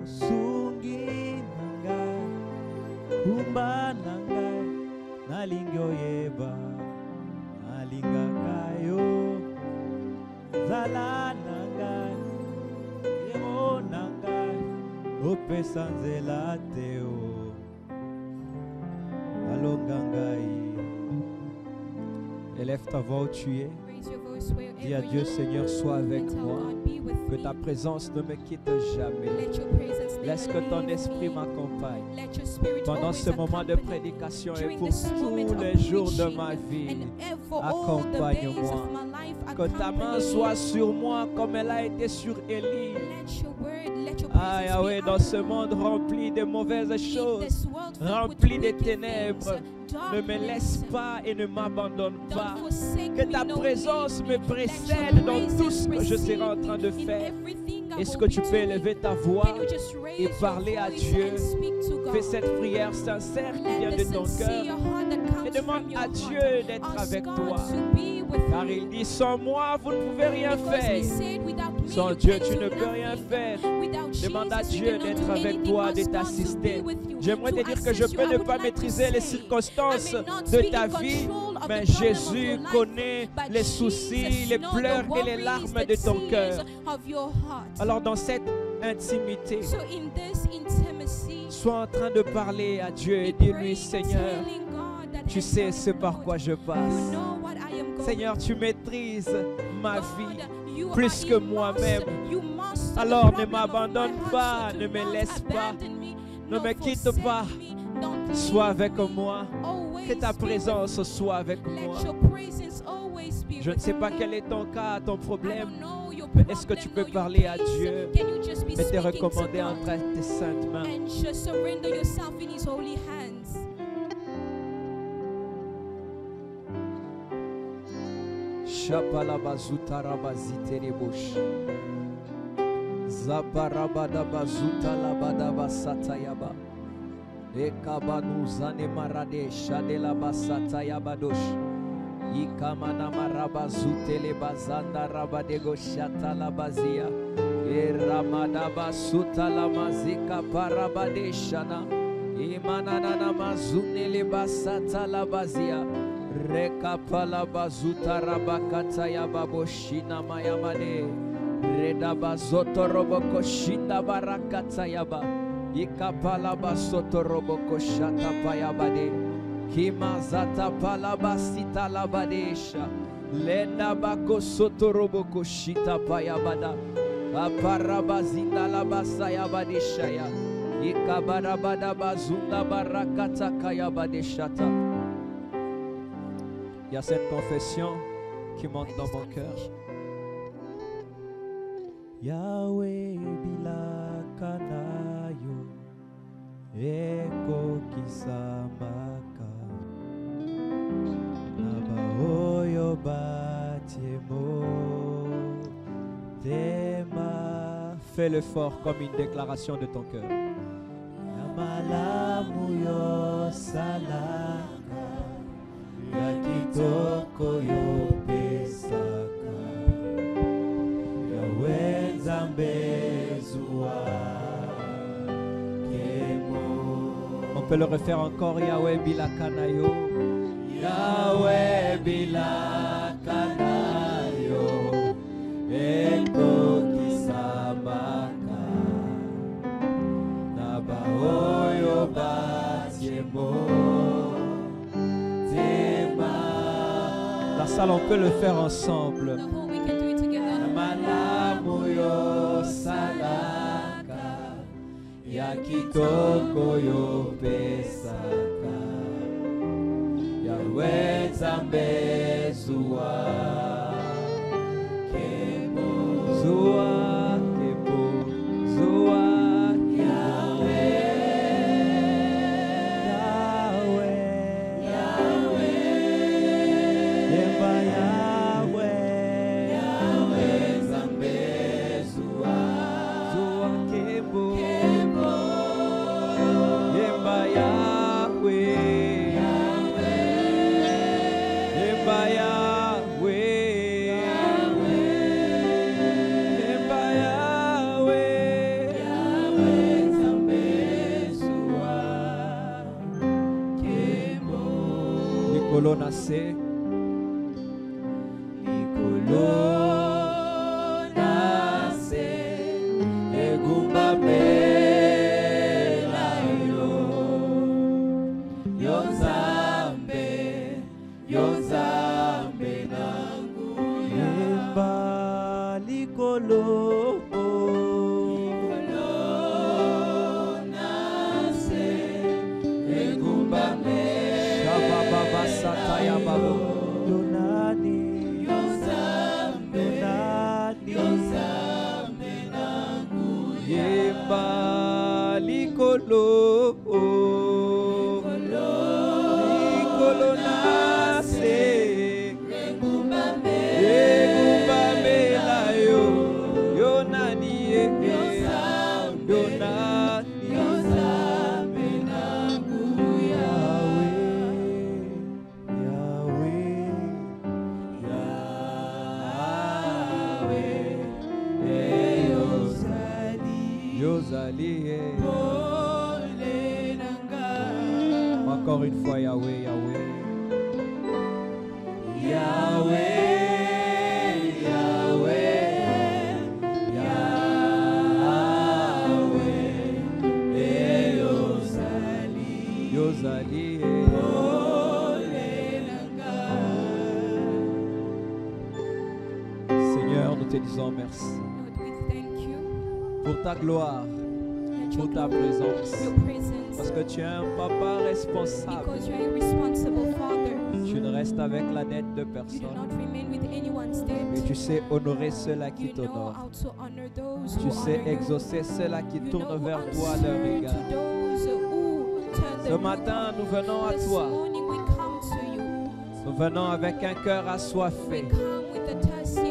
sungi nangai kumba nangai nalingyo yeba nalinga kayo zala nangai yemo nangai opesa nzela teo alonga ngai. Élève ta voix où tu es. Dis à Dieu, Seigneur, sois avec moi. Que ta présence ne me quitte jamais. Laisse que ton esprit m'accompagne pendant ce moment de prédication et pour tous les jours de ma vie. Accompagne-moi. Que ta main soit sur moi comme elle a été sur Élie. Ah Yahweh, dans ce monde rempli de mauvaises choses, rempli de ténèbres, ne me laisse pas et ne m'abandonne pas. Que ta présence me précède dans tout ce que je serai en train de faire. Est-ce que tu peux élever ta voix et parler à Dieu? Fais cette prière sincère qui vient de ton cœur et demande à Dieu d'être avec toi. Car il dit, sans moi, vous ne pouvez rien faire. Sans Dieu, tu ne peux rien faire. Demande à Dieu d'être avec toi, de t'assister. J'aimerais te dire que je peux ne pas maîtriser les circonstances de ta vie, mais Jésus connaît les soucis, les pleurs et les larmes de ton cœur. Alors dans cette intimité, sois en train de parler à Dieu et dis-lui, Seigneur, tu sais ce par quoi je passe. Seigneur, tu maîtrises ma vie plus que moi-même. Alors ne m'abandonne pas, ne me laisse pas, ne me quitte pas. Sois avec moi, que ta présence soit avec moi. Je ne sais pas quel est ton cas, ton problème, mais est-ce que tu peux parler à Dieu et te recommander entre tes saintes mains? Shapalabazuta rabazite rebosh. Zabarabada bazuta labada basata yaba. Ekabanu zane marade shadela basata yabadosh. Ikamana marabazute le bazanda rabadego shata labazia. Eramada basuta la mazika parabade shana. Imanana namazune le basata labazia. Rekapala bazuta rabakata yababoshina mayamade. Reda bazoto roboko shinda barakata yaba. Ikapala basoto roboko shata payabade. Kimazata palabasita labadesha. Lenda bako soto roboko shita payabada. Aparabazinda labasa yabadeshaya. Ikabarabada bazunda barakata kayabadeshata. Il y a cette confession qui monte dans mon cœur. Yahweh bilakanayo eko kisamaka nabaoyo batiemo tema. Fais l'effort comme une déclaration de ton cœur. Yamalamuyo salaka yakitoko yo pesaka Yahweh zambezua kemo. On peut le refaire encore. Yahweh bilakanayo, Yahweh bilakanayo eko kisamaka nabaoyo batiemo. La salle, on peut le faire ensemble. Malamuyo salaka yakitoko yo pesaka Yahweh zambezua kemo zua kemo zua Yahweh Likolo nase. Likolo nase. Egumba mela yo. Yozambe. Yozambe nangu yemba. Likolo. Sataya babo Yonani Yozambe Yozambe nangu yemba likolo likolo nase regumba mela yo Yonani Yozambe Yozambe nangu encore une fois, Yahweh, Yahweh. Yahweh, Yahweh, Yahweh, Yozali, Seigneur, nous te disons merci pour ta gloire, pour ta présence. Parce que tu es un papa responsable. Tu ne restes avec la dette de personne. Et tu sais honorer ceux-là qui t'honorent. Tu sais exaucer ceux-là qui tournent vers toi à leur égard. Ce matin, nous venons à toi. Nous venons avec un cœur assoiffé.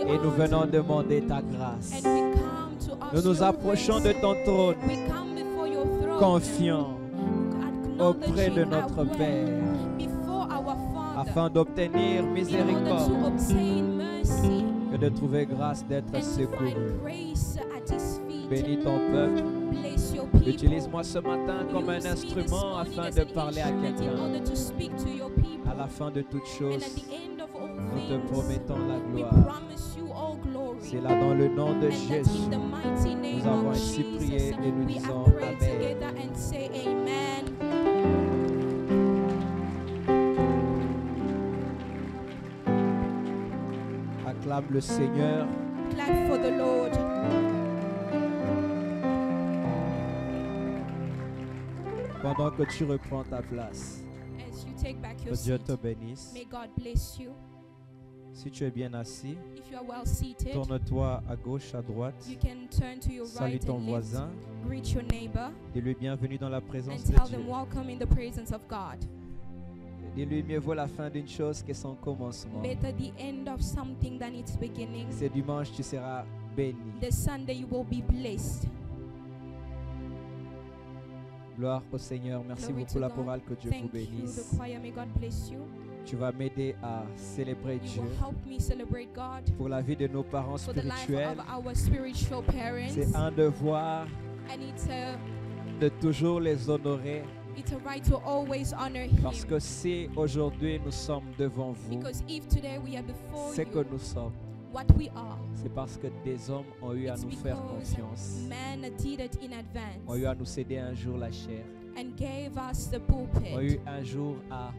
Et nous venons demander ta grâce. Nous nous approchons de ton trône, confiants auprès de notre Père, afin d'obtenir miséricorde et de trouver grâce d'être secouru. Bénis ton peuple. Utilise-moi ce matin comme un instrument afin de parler à quelqu'un. À la fin de toutes choses, nous te promettons la gloire. C'est là dans le nom de Jésus. Nous avons ainsi prié et nous disons Amen. Acclame le Seigneur. Clap for the Lord. Pendant que tu reprends ta place, As you take back your que Dieu seat, te bénisse. may God bless you. Si tu es bien assis, If you are well seated, tourne-toi à gauche, à droite. you can turn to your Salue right ton and left. voisin. Greet your neighbor Dis-lui bienvenue dans la présence and de tell Dieu. them welcome in the presence of God. Dis-lui mieux vaut la fin d'une chose que son commencement. Better the end of something than its beginning. Ce dimanche, tu seras béni. This Sunday you will be blessed. Gloire au Seigneur. Merci Glory beaucoup to la God. chorale. Que Dieu vous Thank you, bénisse. the choir. May God bless you. Tu vas m'aider à célébrer You Dieu will help me celebrate God pour la vie de nos parents for the life spirituels. of our spiritual parents. C'est un devoir And it's a de toujours les honorer. right to always honor Parce Him. que si aujourd'hui nous sommes devant vous, Because if today we are before c'est que you, nous sommes, what we are, c'est parce que des hommes ont eu à it's nous faire because confiance, man did it in ont eu advance à nous céder un jour la chair, and gave us the ont pulpit. eu un jour à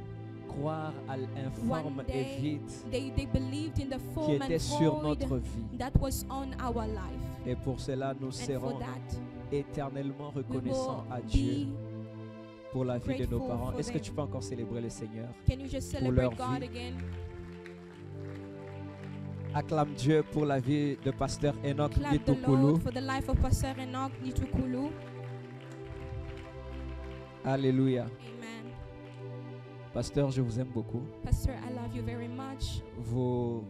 croire à l'informe One et day, vide They believed in the qui form était and sur void notre vie. that was on our life. Et pour cela, nous And for serons that, éternellement we reconnaissants will à Dieu be. pour la vie de nos grateful parents. for Est-ce que them. tu peux encore célébrer le Seigneur? Can you just pour leur celebrate God vie? again? Acclame Dieu pour la vie de pasteur Enoch Clap the Gitukulu. Lord for the life of Pastor Enoch Nitukulu. Alléluia. Amen. Pasteur, je vous aime beaucoup. Pastor, I love you very much. Vous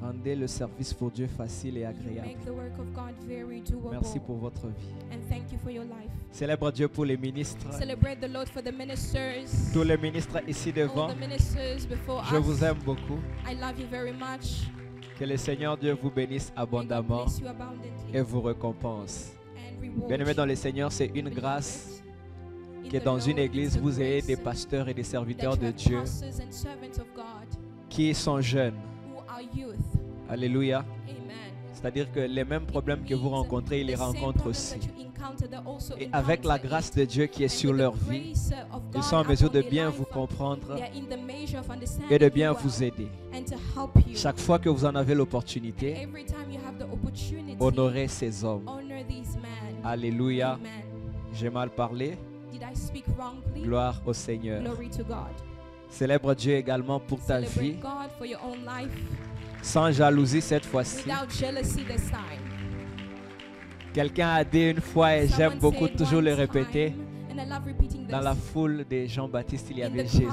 rendez le service pour Dieu facile et You agréable. make the work of God very doable. Merci pour votre vie. And thank you for your life. Célèbre Dieu pour les ministres. Celebrate the Lord for the ministers. Tous les ministres ici All devant. the ministers before Je us. vous aime beaucoup. I love you very much. Que le Seigneur Dieu vous bénisse May God abondamment bless you abundantly et vous récompense. and reward Bien-aimés you. dans le Seigneur, c'est une Beloved, grâce in que dans une église, vous ayez des pasteurs et des serviteurs de Dieu qui sont jeunes. Alléluia. C'est-à-dire que les mêmes problèmes que vous rencontrez, ils les rencontrent aussi. Et avec la grâce de Dieu qui est sur leur vie, ils sont en mesure de bien vous comprendre et de bien vous aider. Chaque fois que vous en avez l'opportunité, honorez ces hommes. Alléluia. J'ai mal parlé. Gloire au Seigneur. Célèbre Dieu également pour ta vie. Sans jalousie cette fois-ci. Quelqu'un a dit une fois, et j'aime beaucoup toujours le répéter, dans la foule de Jean-Baptiste, il y avait Jésus.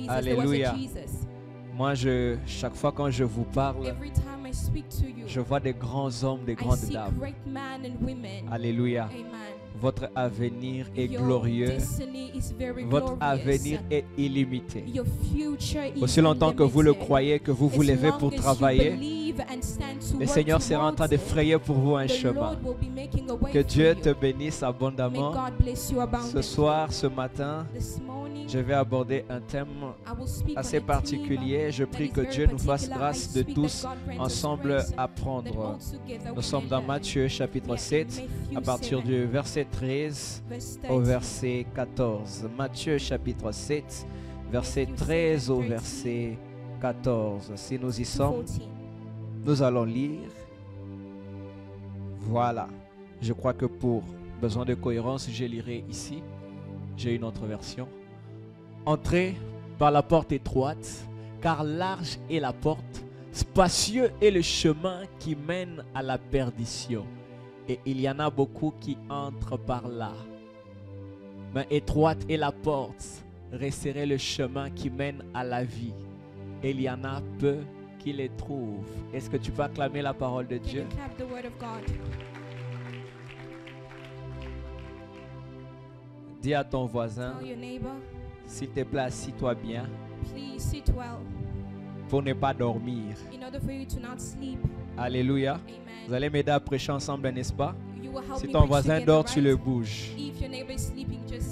Alléluia. Moi, chaque fois quand je vous parle, je vois des grands hommes, des grandes dames. Alléluia. Votre avenir est glorieux. Votre avenir est illimité. Aussi longtemps que vous le croyez, que vous vous levez pour travailler, le Seigneur sera en train de frayer pour vous un chemin. Que Dieu te bénisse abondamment. Ce soir, ce matin, je vais aborder un thème assez particulier. Je prie que Dieu nous fasse grâce de tous ensemble apprendre. Nous sommes dans Matthieu chapitre 7 à partir du verset 13 au verset 14. Matthieu chapitre 7, verset 13 au verset 14. Si nous y sommes, nous allons lire. Voilà. Je crois que pour besoin de cohérence, je lirai ici. J'ai une autre version. Entrez par la porte étroite, car large est la porte, spacieux est le chemin qui mène à la perdition. Et il y en a beaucoup qui entrent par là. Mais étroite est la porte, resserré le chemin qui mène à la vie. Et il y en a peu qui les trouvent. Est-ce que tu peux acclamer la parole de Dieu? Dis à ton voisin, s'il te plaît, assis-toi bien pour ne pas dormir. Alléluia. Vous allez m'aider à prêcher ensemble, n'est-ce pas? Si ton voisin dort, tu le bouges.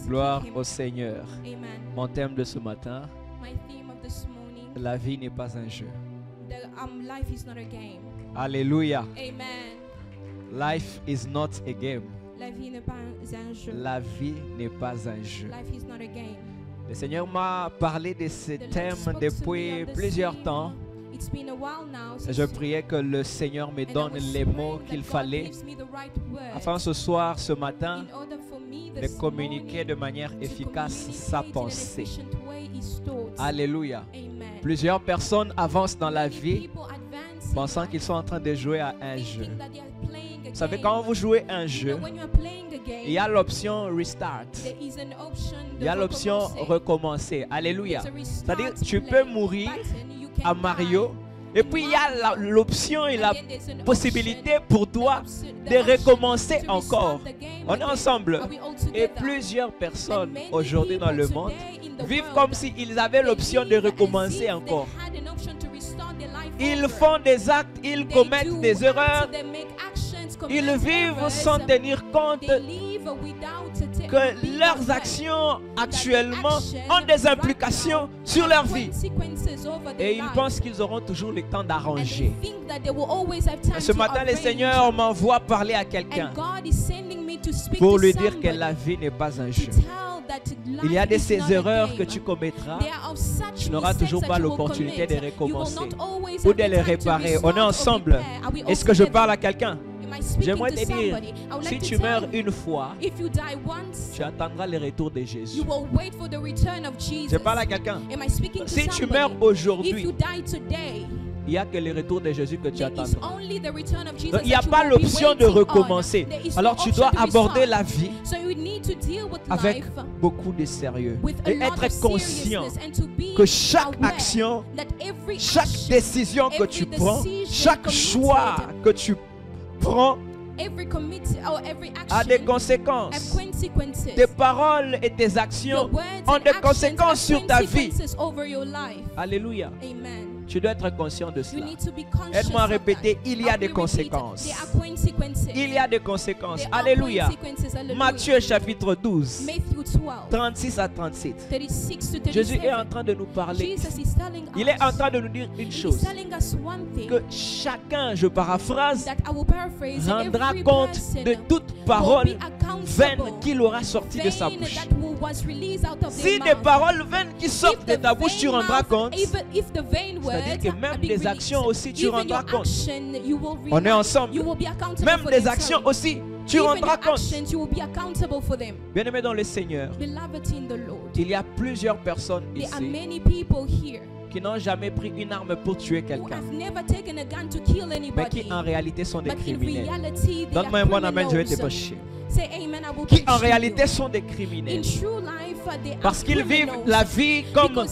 Gloire au Seigneur. Mon thème de ce matin, la vie n'est pas un jeu. Alléluia. Life is not a game. La vie n'est pas un jeu. La vie n'est pas un jeu. Le Seigneur m'a parlé de ce thème depuis plusieurs temps. Je priais que le Seigneur me donne les mots qu'il fallait afin ce soir, ce matin, de communiquer de manière efficace sa pensée. Alléluia. Plusieurs personnes avancent dans la vie pensant qu'ils sont en train de jouer à un jeu. Vous savez, quand vous jouez un jeu, il y a l'option restart. Il y a l'option recommencer. Alléluia. C'est-à-dire, tu peux mourir à Mario. Et puis, il y a l'option et la possibilité pour toi de recommencer encore. On est ensemble. Et plusieurs personnes aujourd'hui dans le monde vivent comme s'ils avaient l'option de recommencer encore. Ils font des actes, ils commettent des erreurs. Ils vivent sans tenir compte que leurs actions actuellement ont des implications sur leur vie. Et ils pensent qu'ils auront toujours le temps d'arranger. Ce matin, le Seigneur m'envoie parler à quelqu'un pour lui dire que la vie n'est pas un jeu. Il y a de ces erreurs que tu commettras. Tu n'auras toujours pas l'opportunité de recommencer ou de les réparer. On est ensemble. Est-ce que je parle à quelqu'un? J'aimerais te dire, si tu meurs une fois, tu attendras le retour de Jésus. Je parle à quelqu'un. Si tu meurs aujourd'hui, il n'y a que le retour de Jésus que tu attendras. Donc, il n'y a pas l'option de recommencer. Alors tu dois aborder la vie avec beaucoup de sérieux et être conscient que chaque action, chaque décision que tu prends, chaque choix que tu prends a des conséquences. Tes paroles et tes actions ont des conséquences sur ta vie. Alléluia. Tu dois être conscient de cela. Aide-moi à répéter, il y a des conséquences. Il y a des conséquences. Alléluia. Matthieu chapitre 12, 36 à 37. Jésus est en train de nous parler. Il est en train de nous dire une chose. Que chacun, je paraphrase, rendra compte de toute parole vaine qu'il aura sortie de sa bouche. Si des paroles vaines qui sortent de ta bouche, tu rendras compte. C'est-à-dire que même des actions aussi, tu rendras compte. On est ensemble. Même des actions aussi, tu rendras compte. Bien-aimés dans le Seigneur, il y a plusieurs personnes ici qui n'ont jamais pris une arme pour tuer quelqu'un, mais qui en réalité sont des criminels. Donne-moi un bon amen, je vais te fâcher. Qui en réalité sont des criminels. Parce qu'ils vivent la vie comme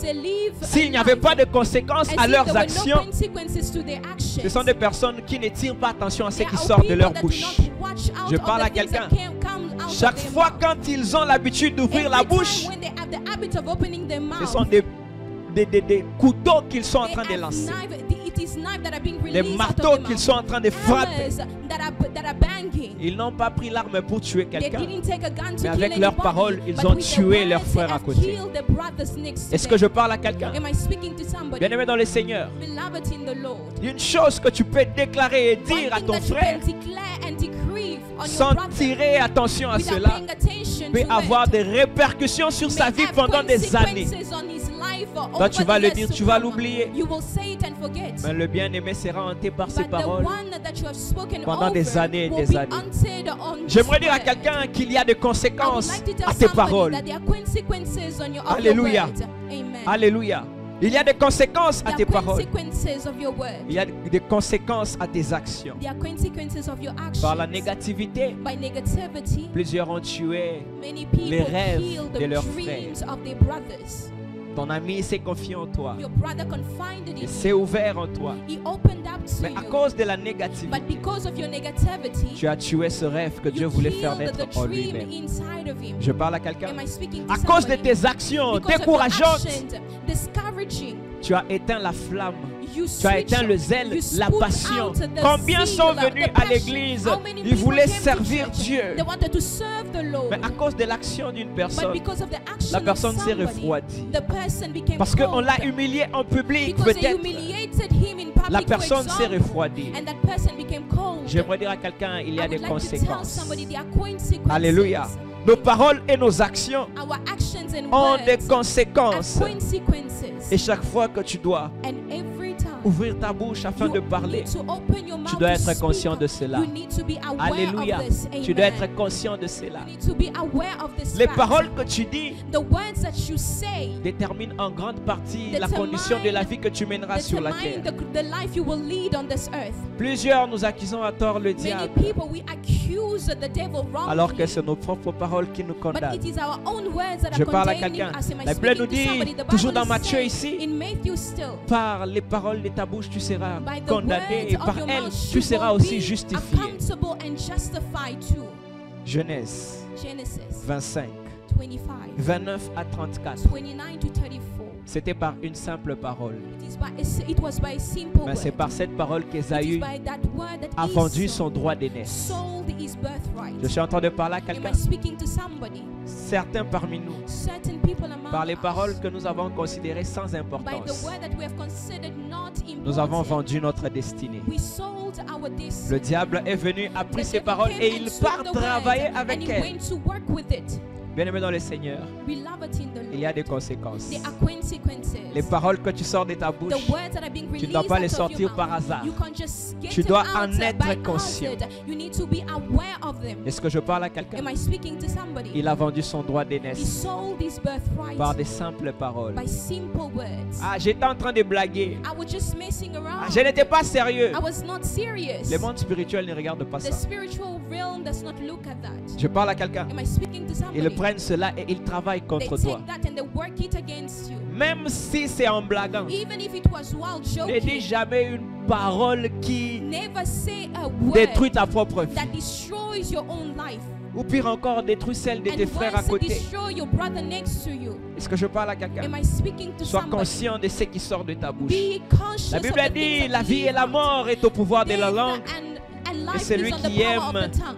s'il n'y avait pas de conséquences à leurs actions. Ce sont des personnes qui ne tirent pas attention à ce qui sort de leur bouche. Je parle à quelqu'un. Chaque fois quand ils ont l'habitude d'ouvrir la bouche, ce sont des couteaux qu'ils sont en train de lancer, des marteaux qu'ils sont en train de frapper. Ils n'ont pas pris l'arme pour tuer quelqu'un, mais avec leurs paroles, ils ont tué leurs frères à côté. Est-ce que je parle à quelqu'un? Bien-aimé dans le Seigneur, une chose que tu peux déclarer et dire à ton frère sans tirer attention à cela peut avoir des répercussions sur sa vie pendant des années. Toi, tu vas le dire, tu vas l'oublier. Mais le bien-aimé sera hanté par ses paroles pendant des années et des années. J'aimerais dire à quelqu'un qu'il y a des conséquences à tes paroles. Alléluia. Alléluia. Il y a des conséquences à tes paroles. Il y a des conséquences à tes actions. Par la négativité, plusieurs ont tué les rêves de leurs frères. Ton ami s'est confié en toi. Il s'est ouvert en toi. Mais à cause de la négativité, tu as tué ce rêve que Dieu voulait faire naître en lui-même. Je parle à quelqu'un. À cause de tes actions décourageantes, tu as éteint la flamme. Tu as éteint le zèle, la passion. Combien sont venus à l'église? Ils voulaient servir Dieu. Mais à cause de l'action d'une personne, la personne s'est refroidie. Parce qu'on l'a humilié en public, peut-être. La personne s'est refroidie. J'aimerais dire à quelqu'un, il y a des conséquences. Alléluia. Nos paroles et nos actions ont des conséquences. Et chaque fois que tu dois ouvrir ta bouche afin de parler, tu dois être conscient de cela. Alléluia. Tu dois être conscient de cela. Les paroles que tu dis déterminent en grande partie la condition de la vie que tu mèneras sur la terre. Plusieurs nous accusons à tort le diable, alors que c'est nos propres paroles qui nous condamnent. Je parle à quelqu'un. La Bible nous dit, toujours dans Matthieu ici, par les paroles de ta bouche tu seras condamné et par elles tu seras aussi justifié. Genèse 25, 29 à 34. C'était par une simple parole. Mais c'est par cette parole qu'Ésaü a vendu son droit d'aînesse. Je suis en train de parler à quelqu'un. Certains parmi nous, par les paroles que nous avons considérées sans importance, nous avons vendu notre destinée. Le diable est venu, a pris ces paroles et il part travailler avec elles. Bien-aimé dans le Seigneur, il y a des conséquences. Les paroles que tu sors de ta bouche, tu ne dois pas les sortir par hasard. Tu dois en être conscient. Est-ce que je parle à quelqu'un? Il a vendu son droit d'aînesse par des simples paroles. Ah, j'étais en train de blaguer. Ah, je n'étais pas sérieux. Le monde spirituel ne regarde pas ça. Je parle à quelqu'un. Ils prennent cela et ils travaillent contre toi. Même si c'est en blaguant. Ne dis jamais une parole qui détruit ta propre vie. Ou pire encore, détruit celle de tes frères à côté. Est-ce que je parle à quelqu'un? Sois conscient de ce qui sort de ta bouche. La Bible dit, la vie et la mort est au pouvoir de la langue. And Et life celui is on the qui power of aime, the tongue.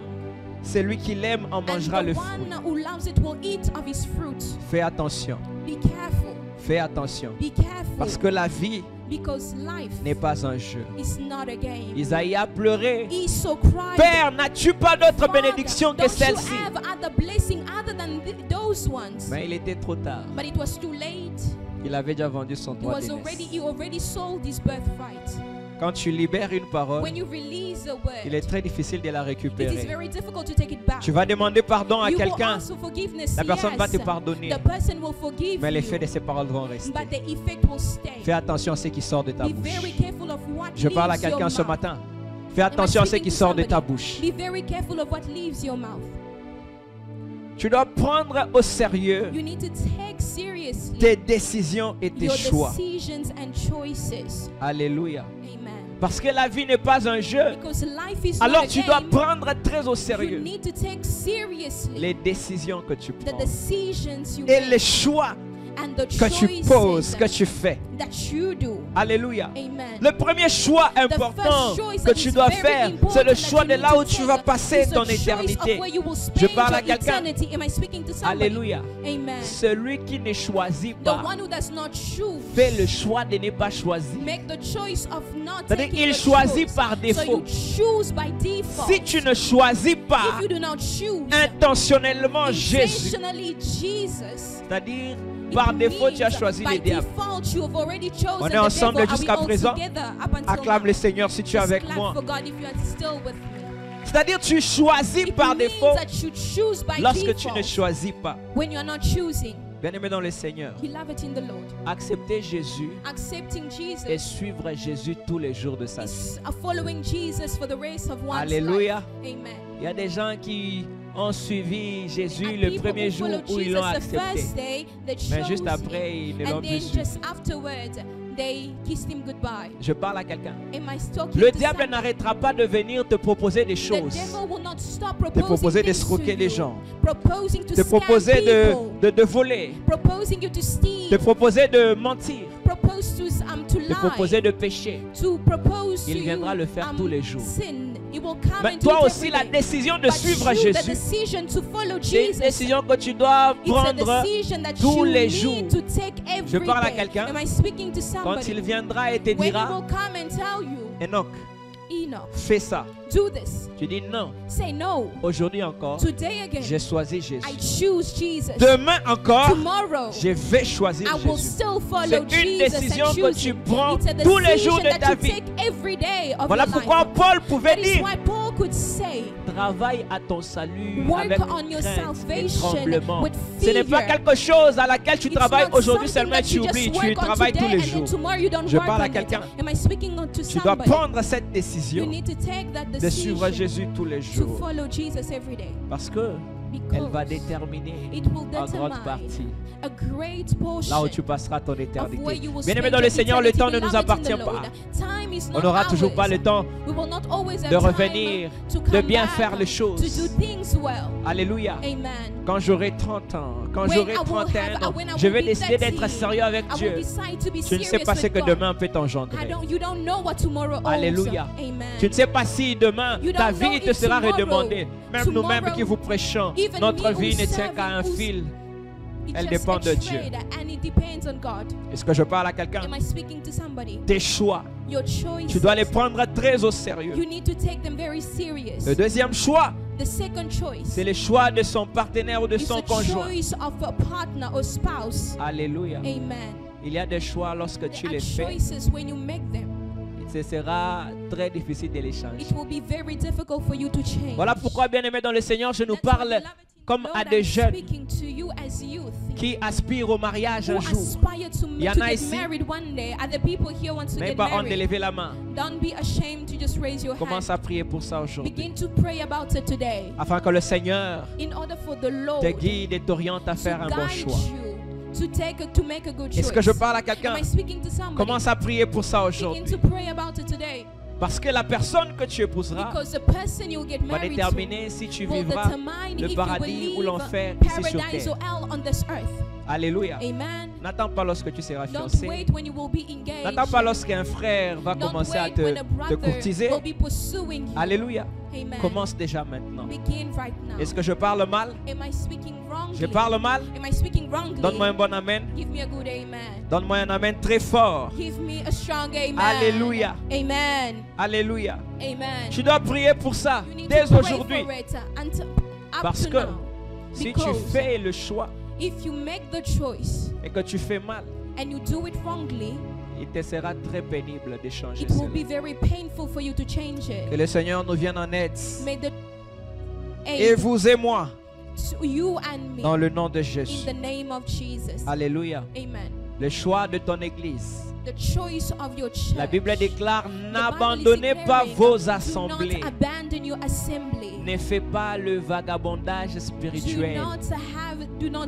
celui qui l'aime en And mangera the le fruit. one who loves it will eat of his fruit. Fais attention, Be careful. fais attention. Be careful. Parce que la vie Because life n'est pas un jeu. is not a game. Isaïe a pleuré. Esau cried, Père, n'as-tu pas d'autre Father, bénédiction que don't you celle-ci? have other blessing other than those ones? Mais il était trop tard. But it was too late. Il avait déjà vendu son He droit was d'aînesse. already sold his birthright. Quand tu libères une parole, When you release a word, il est très difficile de la it is récupérer. very difficult to take it back. Tu vas demander pardon à You will quelqu'un, ask for forgiveness, la personne va te yes. pardonner, The person will forgive mais l'effet de you, ces paroles vont rester. but the effect will stay. Fais attention à ce qui sort de ta Be bouche. very careful of what Je parle à leaves your quelqu'un ce mouth. matin. Fais attention à ce qui sort de ta bouche. Be very careful of what leaves your mouth. Tu dois prendre au sérieux You need to take seriously tes décisions et tes your choix. decisions and choices. Alléluia. Amen. Parce que la vie n'est pas un jeu. Because life is Alors not a tu dois game. prendre très au You sérieux need to take seriously les décisions que tu the prends decisions you et les make choix and the que tu poses, choices que tu fais. that you do. Alléluia. Amen. Le premier choix important que tu dois faire, c'est le choix de là où tu vas passer ton éternité. Je parle à quelqu'un. Alléluia. Amen. Celui qui ne choisit The pas one who does not choose, fait le choix de ne pas choisir. make the choice of not C'est-à-dire taking qu'il the choisit choice. par So défaut. you choose by default. Si tu ne choisis pas If you do not choose intentionnellement Jésus, intentionally Jesus, c'est-à-dire it par défaut tu as means choisi by le diable. default you have already chosen On est the ensemble devil. Are we jusqu'à all présent? together up until Acclame now? le Seigneur si tu es Just avec clap moi. for God if you are still with me. C'est-à-dire tu choisis It par means défaut that you choose by lorsque tu ne default choisis pas. when you are not choosing. Bien-aimé dans le Seigneur, Beloved in the Lord, accepter Jésus accepting et Jesus suivre Jésus tous les jours de sa vie. is following Jesus for the race of one's Alléluia. life. Amen. Il y a des gens qui ont suivi Jésus And le people premier who jour follow où ils Jesus l'ont the accepté. first day, they Mais chose juste him. après, ils ne l'ont And plus then suivi. just afterwards, they kissed him goodbye. Je parle à quelqu'un. Am I talking Le to diable someone? n'arrêtera pas de venir te proposer des The choses. devil will not stop Te proposer de things to escroquer les you, gens. proposing to Te scam proposer people, de voler. proposing you to steal, Te proposer de mentir. propose to Te lie, proposer de pécher. to propose Il to viendra you, le faire tous les jours. sin. It will come Mais and toi do it aussi, every la day. décision de But suivre you, the Jésus, decision to follow c'est une Jesus, décision que tu dois it's a prendre decision that tous you les need jours. to take every Je parle à day. quelqu'un. Am I speaking to Quand somebody? il viendra et te When he dira, will come and tell you, Enoch, Enoch, fais ça. do this. Tu dis non. Say no. Aujourd'hui encore, Today again, j'ai choisi I Jésus. choose Jesus. Demain encore, Tomorrow, je vais choisir I will Jésus. still follow C'est une Jesus décision and que choose tu him. prends It's a tous les jours decision de that ta you vie. take every day of Voilà your pourquoi life. Paul pouvait That is dire, why Paul could say, travaille à ton salut work avec on your crainte et salvation tremblement. with Ce n'est pas fear. quelque chose à laquelle tu It's travailles not aujourd'hui something seulement, that tu you just oublies, tu work on travailles tous today les and then jours. tomorrow you don't Je work parle à on it. quelqu'un. Am I speaking to Tu dois somebody? prendre cette You décision need to take that de suivre decision Jésus tous les to jours. follow Jesus every day. Parce que elle va Because déterminer it will en grande determine partie a great portion là où tu passeras ton of where éternité. you will Bien-aimé spend dans le your Seigneur, le eternity. temps ne nous Beloved in appartient the Lord, pas. time is On not n'aura toujours ours. pas le temps We will not always have de time revenir, to de come bien back, faire les choses. to do things well. Alléluia. Amen. Quand j'aurai 30 ans, quand When j'aurai I will 31 have- ans, when I je will vais be décider 30, d'être sérieux avec I will Dieu. decide to be Tu ne sais serious pas ce with que God. demain peut engendrer. You don't know what tomorrow holds. Alléluia. Amen. Tu ne sais pas si demain You ta don't know vie te if sera tomorrow- redemandée. Même nous-mêmes tomorrow, qui vous prêchons, even notre me who vie ne tient serve qu'à un you, fil. It's Elle just dépend a de Dieu. trade and it depends on God. Est-ce que je parle à quelqu'un? Am I speaking to somebody? Tes choix, Your choices. tu dois les prendre très au sérieux. You need to take them very serious. Le deuxième choix, The second choice c'est le choix de son partenaire ou de is son the conjoint. choice of a partner or spouse. Alléluia. Amen. Il y a des choix lorsque tu There les are fais, choices when you make them. ce sera très difficile de les changer. It will be very difficult for you to change. Voilà pourquoi, bien-aimé dans le Seigneur, je nous That's why, parle beloved in comme the à Lord, des I'm jeunes speaking to you as youth qui aspirent au mariage who un jour. aspire to Il y en get a ici. married one day. Are the people here want to N'ayez get pas honte de married? lever la main. Don't be ashamed to just raise your Commence hand. à prier pour ça aujourd'hui. Begin to pray about it today. Afin que le Seigneur In order for the Lord te guide et t'oriente à to faire un bon guide choix. you, to make a good choice. Est-ce que je parle à quelqu'un? Am I speaking to somebody? Commence à prier pour ça Begin aujourd'hui. to pray about it today. Parce que la personne que tu épouseras Because the person you'll get va married déterminer si tu to will vivras determine le if you paradis will ou live l'enfer ici sur paradise terre. or hell on this earth. Alléluia. Amen. N'attends pas lorsque tu seras Don't fiancé. wait when you will be engaged. N'attends pas lorsqu'un frère va Don't commencer à wait when a te brother courtiser. will be pursuing you. Alléluia. Amen. Commence déjà maintenant. Begin right now. Est-ce que je parle mal? Am I speaking wrongly? Je parle mal? Am I speaking wrongly? Donne-moi un bon amen. Give me a good amen. Donne-moi un amen très fort. Give me a strong amen. Alléluia. Amen. Alléluia. Amen. Tu dois prier pour ça You need dès to pray aujourd'hui. for it, up Parce to que now. si tu Because fais le choix if you make the choice et que tu fais mal, and you do it wrongly, il te sera très pénible de changer it will cela. be very painful for you to change Que it. le Seigneur nous vienne en aide. May the Et aid vous et moi, to you and me dans le nom de in Jésus. the name of Jesus. Alléluia. Amen. Le choix de ton église. The choice of your church. La Bible déclare, The Bible is n'abandonnez pas declaring, vos do assemblées. not abandon your assembly. Ne fais pas le vagabondage Do spirituel. not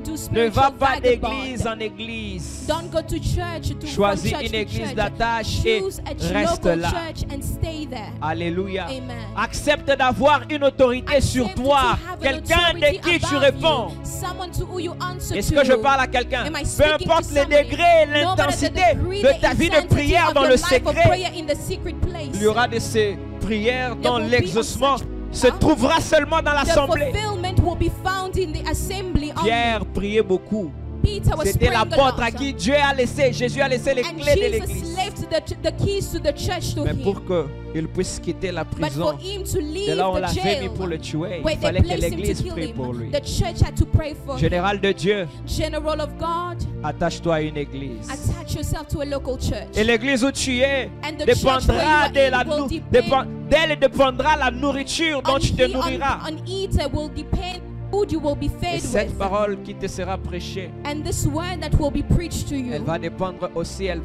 do Ne spiritual va pas vagabond. d'église en église. Don't go to church to Choisis from church une to église church. d'attache et Choose a reste local là. church and stay there. Alléluia. Amen. Accepte d'avoir une autorité sur Accept to toi. have an Quelqu'un de authority qui tu above réponds. you. Someone to who you answer Est-ce to. que je parle à quelqu'un? Am I Peu speaking importe to les somebody? degrés, No matter the l'intensité degree, de the ta vie de intensity prière of dans your le life of secret, prayer in the secret place. il y aura de ces prières dont will be l'exaucement such- se trouvera seulement dans The l'assemblée. fulfillment will be found in the assembly only. Pierre priait beaucoup. Peter was C'était praying a l'apôtre à lot. qui Dieu a laissé, Jésus a laissé les And clés de Jesus l'église. left the keys to the church to Mais him. pour qu'il puisse quitter la But prison, for him to leave de là on the l'avait mis jail, pour le tuer, where il they fallait que placed him l'église to kill prie pour lui. him, the church had to pray for him. Général de Dieu, General of God, attache-toi à une église. attach yourself to a local church. Et l'église où tu es And the church dépendra where you are de la in will nou- depend- d'elle dépendra la nourriture dont tu te nourriras. On eater will depend food you will be Et fed cette with. parole qui te sera prêchée, And this word that will be preached to you elle va dépendre aussi will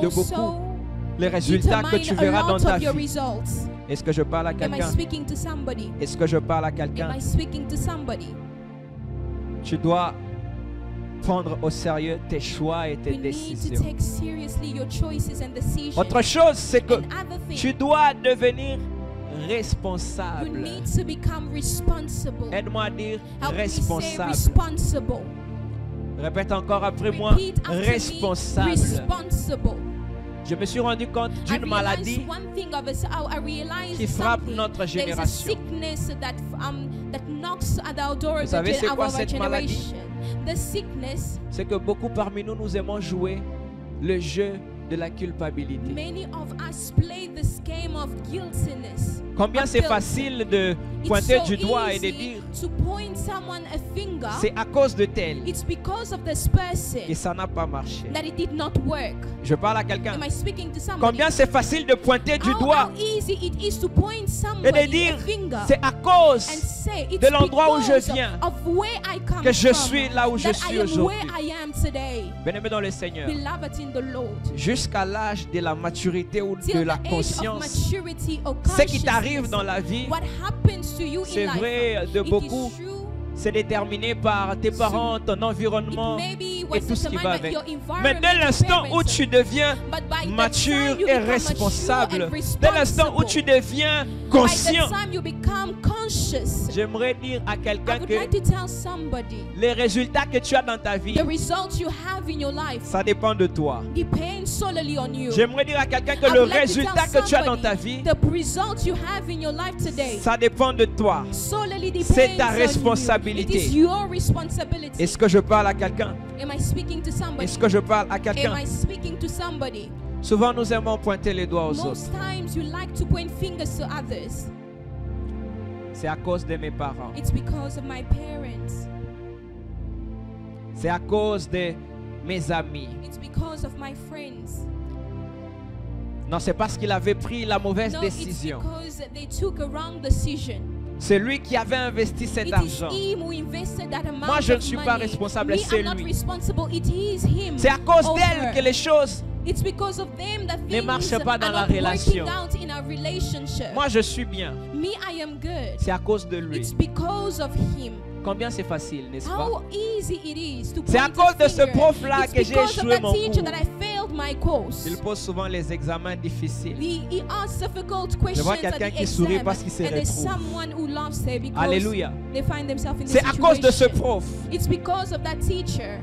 de beaucoup also les résultats que tu determine verras a dans lot ta of your vie. results. Est-ce que je parle à Am I quelqu'un? speaking to somebody? Est-ce que je parle à Am quelqu'un? I speaking to somebody? Tu dois prendre au sérieux tes choix et tes You need to décisions. take seriously your choices and decisions. Autre chose, c'est que And other thing, tu dois devenir you responsable. need to become responsible. Aide-moi à dire Help me say responsable. responsible. Répète encore après moi, Repeat after me, responsable. responsible. Je me suis rendu compte I d'une realized maladie one thing of us, I realized qui frappe something. notre There is a génération. sickness that knocks at our door Vous savez c'est of quoi our cette maladie? generation. The sickness, C'est que beaucoup parmi nous, nous aimons jouer le jeu de la culpabilité. many of us play this game of guiltiness. Combien of c'est guilt. facile de It's pointer so du doigt et de easy dire to point someone a finger. c'est à cause de tel It's because of this person et ça n'a pas marché. that it did not work. Je parle à quelqu'un. Am I speaking to somebody? Combien c'est facile de pointer du doigt How easy it is to point et de somebody dire a finger c'est à and cause say it's de l'endroit où je because viens of where I come que je from, suis là où je that suis I am aujourd'hui. where I am today. Bien-aimé dans le Seigneur, Beloved in the Lord. jusqu'à l'âge de la maturité ou de Till la the age of conscience, maturity or ce qui t'arrive consciousness, dans la vie, what happens to you c'est in life, vrai de it is beaucoup, true. c'est déterminé par tes parents, ton It environnement maybe et was tout ce qui va determined by avec. your Mais environment, dès l'instant parents, où tu deviens but by the mature time you et become responsable, mature and dès l'instant où tu responsible, deviens by conscient, the time you become conscious, j'aimerais dire à I quelqu'un would que like to tell somebody les résultats que tu as dans ta vie, the results you have in your life ça dépend de toi. depend solely on you. J'aimerais dire à quelqu'un que I le would like to résultat tell que tu as dans somebody ta vie, the results you have in your life today ça dépend de toi. solely depends C'est ta on you. responsabilité. It is your responsibility. Est-ce que je parle à quelqu'un? Am I speaking to somebody? Est-ce que je parle à Am quelqu'un? I speaking to somebody? Souvent, nous aimons pointer les doigts aux autres. Most times you like to point fingers to others. C'est à cause de mes parents. It's because of my parents. C'est à cause de mes amis. It's because of my friends. Non, c'est parce qu'il avait pris la mauvaise No, décision. it's because they took a wrong decision. C'est lui qui avait investi cet It is argent. him who invested that amount Moi, je ne of suis pas money. responsable, Me, c'est I'm not lui. responsible. It is him. C'est à cause over. d'elle que les choses. It's because of them that things marchent pas dans are la not relation. working out in our relationship. Moi, je suis bien. Me, I am good. C'est à cause de lui. It's because of him. Combien c'est facile, n'est-ce pas? How easy it is to C'est à point a cause de ce finger. prof-là It's que j'ai because of échoué that mon teacher cours. that I failed my course. Il pose souvent les examens difficiles. He asks difficult questions vois at quelqu'un the qui sourit exam, parce qu'il se and there's retrouve. someone who loves her because Alléluia. they find themselves in C'est this à cause de ce situation. prof. It's because of that teacher.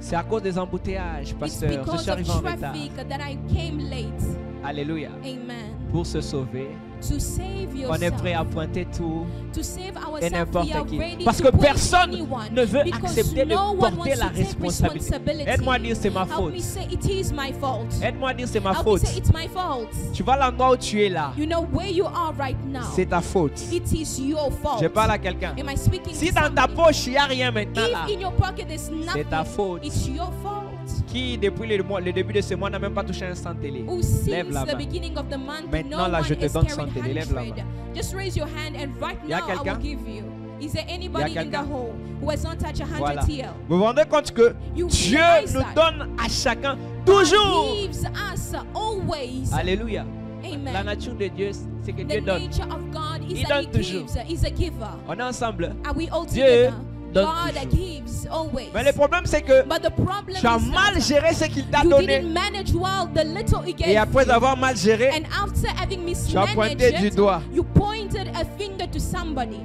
C'est à cause des embouteillages, It's pasteur. Je because suis of arrivé en retard. traffic that I came late. Alléluia. Amen. Pour se sauver, To save on est prêt à yourself. pointer tout To save et ourselves, we n'importe are qui. ready Parce to que point personne anyone. ne veut Because accepter de no one porter wants la to take responsabilité. responsibility. Aide-moi à dire c'est ma Help faute. me say it is my fault. Aide-moi à dire c'est ma Help me faute. say it's my fault. Tu vois l'endroit où tu es là. You know where you are right now. C'est ta faute. It is your fault. Je parle à quelqu'un. Am I speaking Si to dans ta somebody? poche il n'y a rien maintenant là, If in your pocket there's c'est ta nothing, faute. it's your fault. Qui depuis le début de ce mois n'a même pas touché un cent télé? Who Lève since la the main. beginning of the month, Maintenant, no là, one je te is donne carrying 100 télé. Lève la 100. main. Just raise your hand and right Y a now I quelqu'un? will give you. Is there anybody in the quelqu'un? hall who has not touched 100 Voilà. TL? Vous vous rendez compte que You Dieu realize nous that donne à chacun God toujours. gives us always. Alléluia. Amen. La nature de Dieu, c'est que The Dieu donne. nature of God is Il that He donne toujours. gives. He's a giver. On est ensemble. Are we all Dieu together? donne God toujours. gives always. Mais le problème, c'est que But the problem tu as is mal that géré ce qu'il t'a you donné. didn't manage well the little He Et gave après you. avoir mal géré, And after having tu as pointé mismanaged du it, doigt. you pointed a finger to somebody.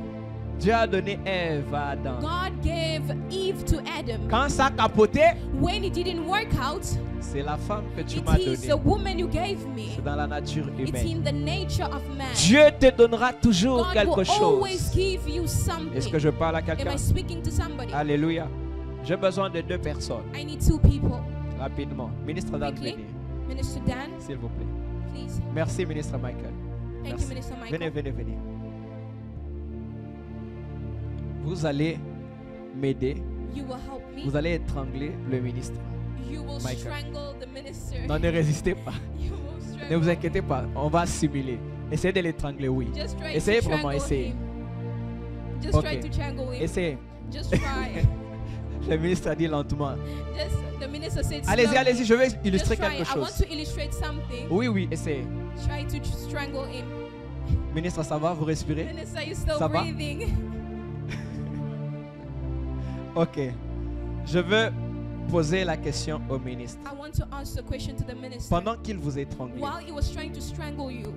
Dieu a donné Ève à Adam. God gave Eve to Adam. Quand ça a capoté, When it didn't work out, c'est la femme que tu it m'as is donnée. the woman you gave me. C'est dans la nature It's humaine. in the nature of man. Dieu te donnera toujours God quelque will always chose. give you Est-ce que something. je parle à Am quelqu'un? I speaking to somebody? Alléluia. J'ai besoin de 2 personnes. I need 2 people. Rapidement. Ministre Dan, Quickly. venez, Minister Dan, s'il vous plaît. please. Merci, ministre Michael. Thank Merci. you, Minister Michael. Venez, venez, venez. Vous allez m'aider. You will help me. Vous allez étrangler le ministre. You will Michael. strangle the minister. Non, ne résistez pas. You will strangle. Ne vous inquiétez pas. On va simuler. Essayez de l'étrangler, oui. Just try Essayez to vraiment, strangle essayez. him. Just Ok. try to strangle him. Essayez. Just try. Le ministre a dit lentement. Just the minister said Allez-y, slowly. allez-y, je vais Just illustrer try. quelque I want chose. to illustrate something. Oui, oui, essayez. Try to strangle him. Ministre, ça va? Vous respirez? Minister, you still Ça va? breathing? Ok. Je veux poser la question au ministre. I want to ask a question to the minister. Pendant qu'il vous étranglait, While he was trying to strangle you,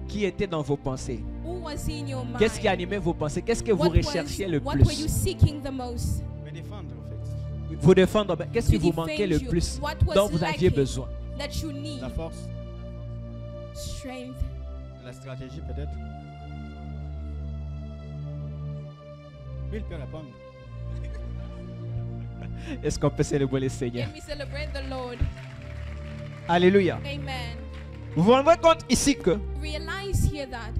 qui était dans vos pensées? who was in your mind? Qu'est-ce qui animait vos pensées? Qu'est-ce que vous What recherchiez le what were you plus? seeking the most? Me défendre en fait. Vous défendre. Mais qu'est-ce qui To vous manquait le defend you. plus? What was Dont vous aviez lacking besoin? That you need La force, strength. la stratégie peut-être. Lui, il peut répondre. Est-ce qu'on peut célébrer le Seigneur? Let me celebrate the Lord. Alléluia. Amen. Vous vous rendez compte ici que Realize here that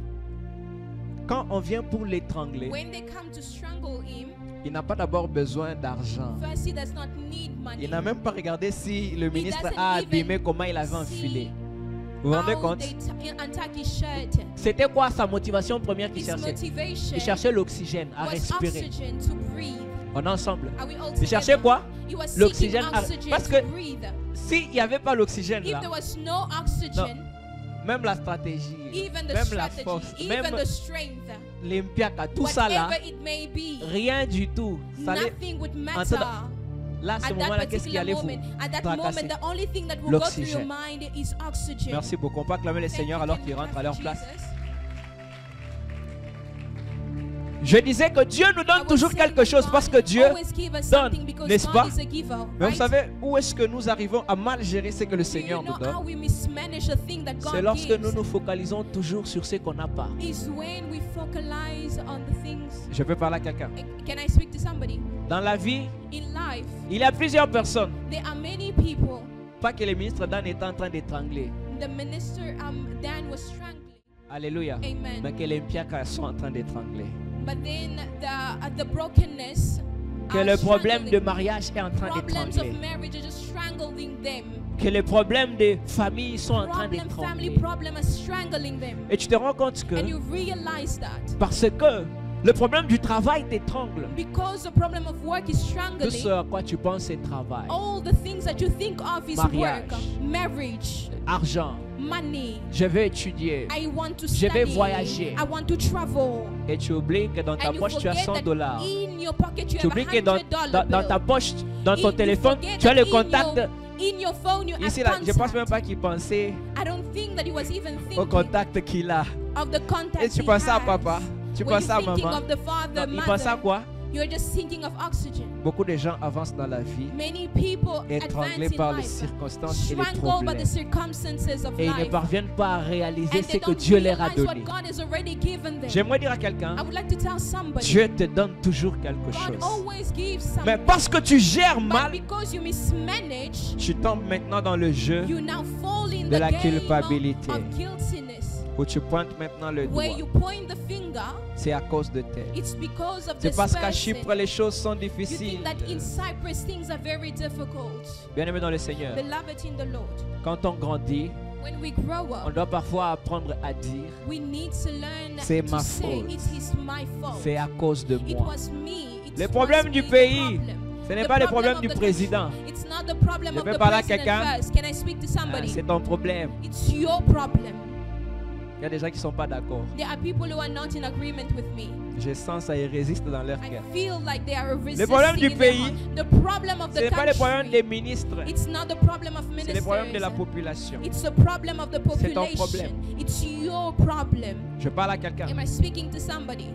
quand on vient pour l'étrangler, when they come to strangle him, il n'a pas d'abord besoin d'argent. first he does not need money. Il n'a même pas regardé si le ministre doesn't a even abîmé, comment il avait see enfilé. Vous vous rendez How compte? they untuck his shirt. C'était quoi sa motivation première qu'il His cherchait? motivation Il cherchait l'oxygène à was respirer. oxygen to breathe. On est ensemble. Are we all Il cherchait together? quoi? He was L'oxygène seeking à- oxygen parce to que breathe. S'il n'y avait pas l'oxygène If là, there was no oxygen, même la stratégie, even the même la strategy, force, even même the strength, l'impiaka, tout ça là, whatever it may be, rien du tout. Ça allait- nothing would en matter. tout- là, à ce At moment-là, that qu'est-ce qui particular allait vous moment, at that tracasser? moment, the only thing that will go through your L'oxygène. mind is oxygen. Merci beaucoup. On peut acclamer les Thank seigneurs you, alors can qu'ils we rentrent clap à leur for place. Jesus? Je disais que Dieu nous I donne was toujours saying quelque that chose God parce que Dieu always give us donne, something because n'est-ce God pas? is a giver, Mais vous right? savez où est-ce que nous arrivons à mal gérer ce que le Do you Seigneur know nous donne? how we mismanage the thing that C'est God lorsque gives? nous nous focalisons toujours sur ce qu'on n'a pas. Is when we focalize on the things. Je peux parler à quelqu'un. Can I speak to somebody? Dans la vie, In life, il y a plusieurs personnes. there are many people. Pas que le ministre Dan est en train d'étrangler. The minister Dan was strangling. Alléluia. Amen. Mais que les mpiakas sont en train d'étrangler. But then the brokenness, Que are le problème strangling. de mariage est en train Problems d'étrangler. of marriage are just strangling them. Que les problèmes de famille sont en train Family d'étrangler. problem are strangling them. Et tu te rends compte que And you realize that parce que le problème du travail t'étrangle. because the problem of work is Tout strangling, ce à quoi tu penses c'est travail, all the things that you think of is Mariage. work, marriage, argent. money. Je vais étudier. I want to Je study. vais voyager. I want to travel. Et tu oublies que dans ta And you poche tu as forget 100 that dollars. in your pocket you Tu have oublies que dans $100 ta poche, dans ton You téléphone, forget tu as that le contact. in your phone you Ici, have là, je pense même contact. pas qu'il pensait I don't think that he was even au thinking contact qu'il a. of the contact Et tu he pensais à has. papa, tu Were you pensais à thinking maman. of the father, Non, il pensait à mother? quoi? You're just thinking of oxygen. Beaucoup de gens avancent dans la vie Many people étranglés advance par in les life, circonstances et les strangled by the problèmes. circumstances of Et ils ne life, parviennent pas à réaliser and ce they que don't Dieu leur a realize what donné. God has already given them. J'aimerais dire à quelqu'un, I would like to tell somebody, Dieu te donne toujours quelque God chose. always gives Mais something. parce que tu gères But mal, because you mismanage, tu tombes maintenant dans le jeu you now fall in de the la game culpabilité. of guiltiness, où tu pointes maintenant le doigt. where you point the finger. C'est à cause de tel. It's because of C'est this parce qu'à person. Chypre, les choses sont You difficiles. think that in Cyprus things are very difficult. Bien-aimé dans le Seigneur, Beloved in the Lord, quand on grandit, when we grow on up, doit parfois apprendre à dire we need to learn C'est to ma say faute. it is my fault. c'est à cause de It moi. was me. It Les was problèmes du me, the pays, problem. ce n'est The pas le problem problème of du the président. country. It's not the problem Je of peux the parler à president quelqu'un? first. Can I speak to Ah, somebody? c'est ton problème. It's your problem. Il y a des gens qui ne sont pas d'accord. There are people who are not in agreement with me. Je sens ça, ils résistent dans leur I cœur. feel like they are resisting problème du in their pays, heart. The problem of Ce the n'est pas le problème country. des ministres, It's not the problem of c'est ministers. le problème de la population. It's the problem of the C'est ton population. problème. It's your problem. Je parle à quelqu'un. Am I speaking to somebody?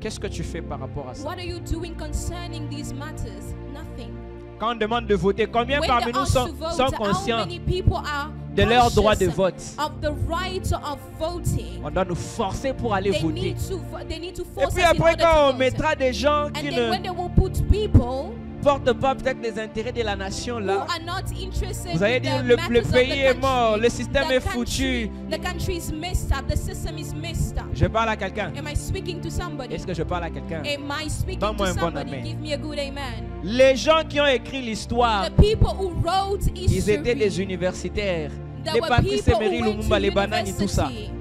Qu'est-ce que tu fais par rapport à ça? What are you doing concerning these matters? Nothing. Quand on demande de voter, combien When parmi they nous ask sont to vote, sont how conscients many people are de leur droit de conscious vote? of the right of voting? On doit nous forcer pour aller They voter. need to Et force puis us in après, order quand on to vote. mettra des gens And qui then when ne they will put people portent pas peut-être les intérêts de la nation who là, are not interested vous allez in dire the le matters of pays the est country, mort, le système the est country- foutu. The country is messed up. The system is messed up. Je parle à quelqu'un. Am I speaking to somebody? Est-ce que je parle à quelqu'un? Am I speaking Donne-moi to un bon somebody? amen. Give me a good amen. Les gens qui ont écrit l'histoire, The people who wrote ils étaient des history, universitaires. there Les were Patrice people Emery who went Lumumba, to les bananes et tout ça. university.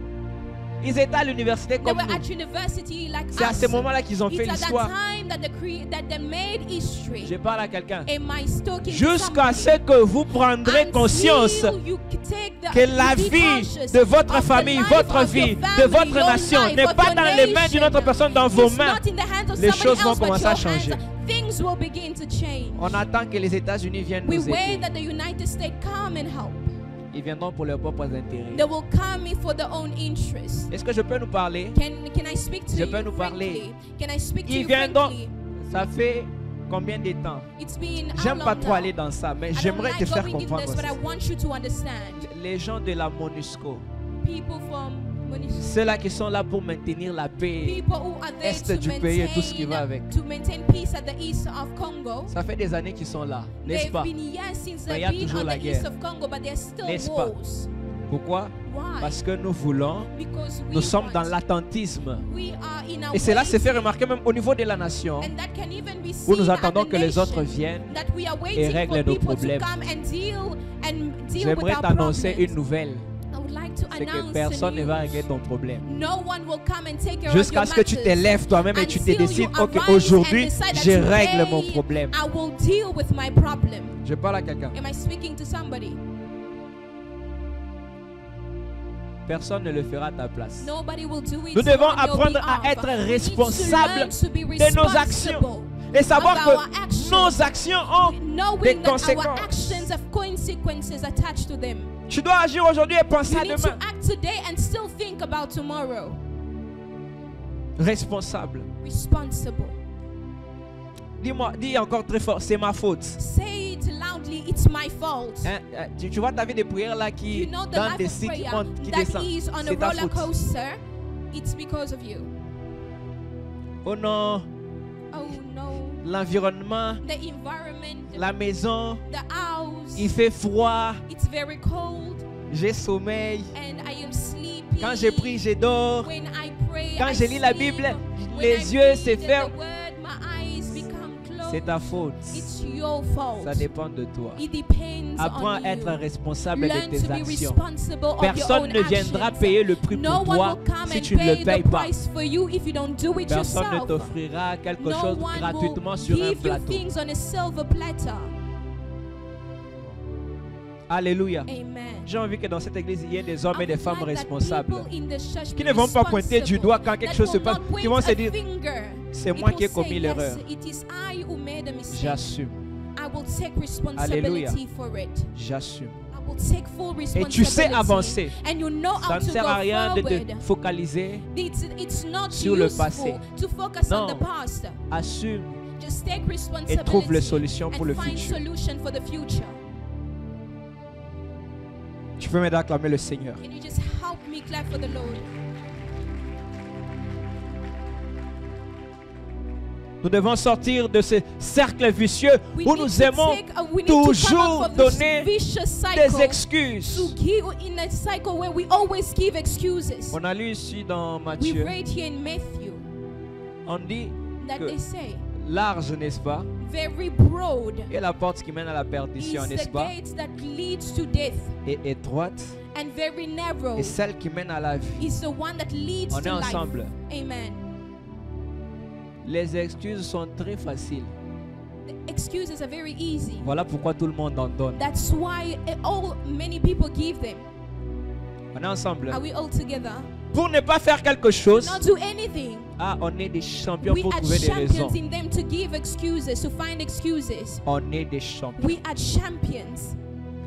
Ils étaient à l'université They comme were nous. at university like C'est à us. ce moment-là qu'ils ont fait It's at l'histoire. that time that they made history. Je parle à quelqu'un. Am I talking to Jusqu'à somebody? ce que vous prendrez Until conscience you take the- que la be vie conscious de votre of the famille, life votre of your vie, de family, votre your nation life, n'est of pas your dans les mains d'une nation. autre personne, dans vos It's mains. not in the hands of Les somebody choses vont else, but commencer à your changer. hands. Things will begin to change. On attend que les États-Unis viennent We nous wait aider. that the United States come and help. Ils viendront pour leurs propres intérêts. They will come in for their own interests. Est-ce que je peux nous parler? Can I speak to Je you peux nous frankly? parler. Can I speak to Ils you viendront. frankly? Ça fait combien de temps? It's been how J'aime long pas trop now? aller dans ça, mais I don't j'aimerais te like faire going in comprendre this, but I aussi. want you to understand. Les gens de la MONUSCO, People from Monisco, ceux-là qui sont là pour maintenir la paix, people who are there Est to du pays et tout ce qui va avec. maintain peace at the east of Congo. ça fait des années qu'ils sont là, n'est-ce They've pas? been here since Mais il y they've a been toujours on la the east guerre. of Congo, but there's still N'est-ce pas? wars. Pourquoi? Why? Parce que nous voulons, Because we nous sommes want- dans l'attentisme. we are in a Et cela se fait waiting, remarquer même au niveau de la nation, and that can even be où seen nous at attendons the que les autres nation, viennent. that we are waiting règlent for nos people problèmes. to come and deal with J'aimerais our t'annoncer problems. une nouvelle. I would like to C'est que announce personne the ne va news. régler ton problème. No one will come and take care Jusqu'à of ce your que tu te matters lèves toi-même et tu te until you décides, ok, arise aujourd'hui, and decide that je règle today mon problème. I will deal with my problem. Je parle à quelqu'un. Am I speaking to somebody? Personne ne le fera à ta place. Nobody will do it Nous devons on your apprendre à behalf. être We need to responsables learn to be de nos actions responsible et savoir of our que actions. nos actions ont des knowing that our conséquences. actions have consequences attached to them. Tu dois agir aujourd'hui et penser You à need to demain. act today and still think about tomorrow. Responsable. Responsible. Dis-moi, dis encore très fort, c'est ma faute. Say it loudly, it's my fault. Hein, tu vois ta vie de prière là You qui know the dans life des of cycles qui prayer montent, qui that descendent. is on a C'est ta roller faute. coaster. It's because of you. Oh non, Oh no. l'environnement, The environment, la maison, the house, il fait froid, it's very cold j'ai sommeil. and I am sleepy. Quand je prie, je dors. When I pray, Quand I je lis la sleep. Bible, When les I yeux read se ferment. the word, my eyes become closed. C'est ta faute. It's your fault. Ça dépend de toi. It depends Apprends on à être you. responsable Learn de to tes be actions. responsible of your Personne own ne viendra actions. payer le prix No pour one toi will come si and tu ne le pay payes the pas. price for you if you don't do it Personne ne yourself. t'offrira quelque No chose one gratuitement will sur un give you plateau. things on a silver platter. Alléluia. Amen. J'ai envie que dans cette église, il y ait des hommes et I des would femmes like that responsables people in the church qui be ne vont pas pointer du responsible, doigt quand quelque that chose se will passe, not qui point vont se a dire, finger. c'est It moi will qui ai say, commis yes, l'erreur. it is I who made a mistake. J'assume, I will take responsibility for it. j'assume. I will take full Et tu sais responsibility. avancer. And you know Ça how ne to sert à go rien de forward. te focaliser. It's not sur le useful passé. to focus on Non. the past. Assume Just take et trouve les responsibility solutions pour and le find futur. solution for the future. Tu peux m'aider à acclamer le Seigneur. Can you just help me clap for the Lord? Nous devons sortir de ce cercle vicieux We où need nous to aimons we need to come toujours out of this donner vicious des cycle excuses. to give in a cycle where we always give excuses. On a lu ici dans We Matthieu, read here in Matthew on dit that que they say, large, n'est-ce pas, very broad et la porte qui mène à la is perdition, the n'est-ce pas, gate that leads to death, et étroite, and very narrow et celle qui mène à la vie. is the one that leads On to est life. ensemble. Amen. Les excuses sont très faciles. The excuses are very easy. Voilà pourquoi tout le monde en donne. That's why many people give them. On est ensemble. Are we all together? Pour ne pas faire quelque chose, Not do anything. on est des champions We pour are trouver des raisons. champions in them to give excuses, to find excuses. On est des champions. We are champions.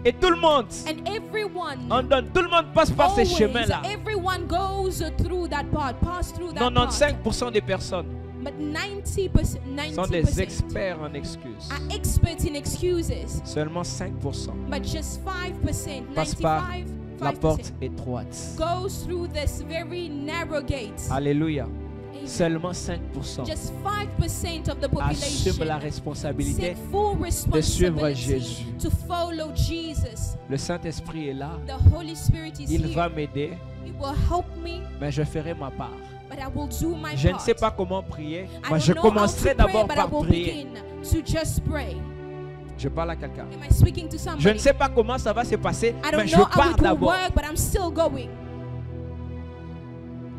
Et tout le monde And everyone, en donne. Tout le monde passe par ces always, chemins-là. everyone goes through that part, pass through that part. 95% des personnes But 90%, sont des experts en excuses. are experts in excuses. Seulement 5% But just 5%, passent par 95%, la porte étroite. goes through this very narrow gate. Alléluia. Amen. Seulement 5% Just 5% of the assument la population responsabilité. take full de suivre responsibility Jésus. to follow Jesus. Le Saint-Esprit est là. The Holy Spirit is Il here. va m'aider, It will help me, mais je ferai ma part. but I will do my Je ne part. sais pas comment prier, I mais don't je know how to commencerai pray, d'abord but I par will prier. begin to just pray. Je parle à quelqu'un. Am I speaking to somebody? Je ne sais pas comment ça va se passer, I mais don't je know how pars it will d'abord. work, but I'm still going.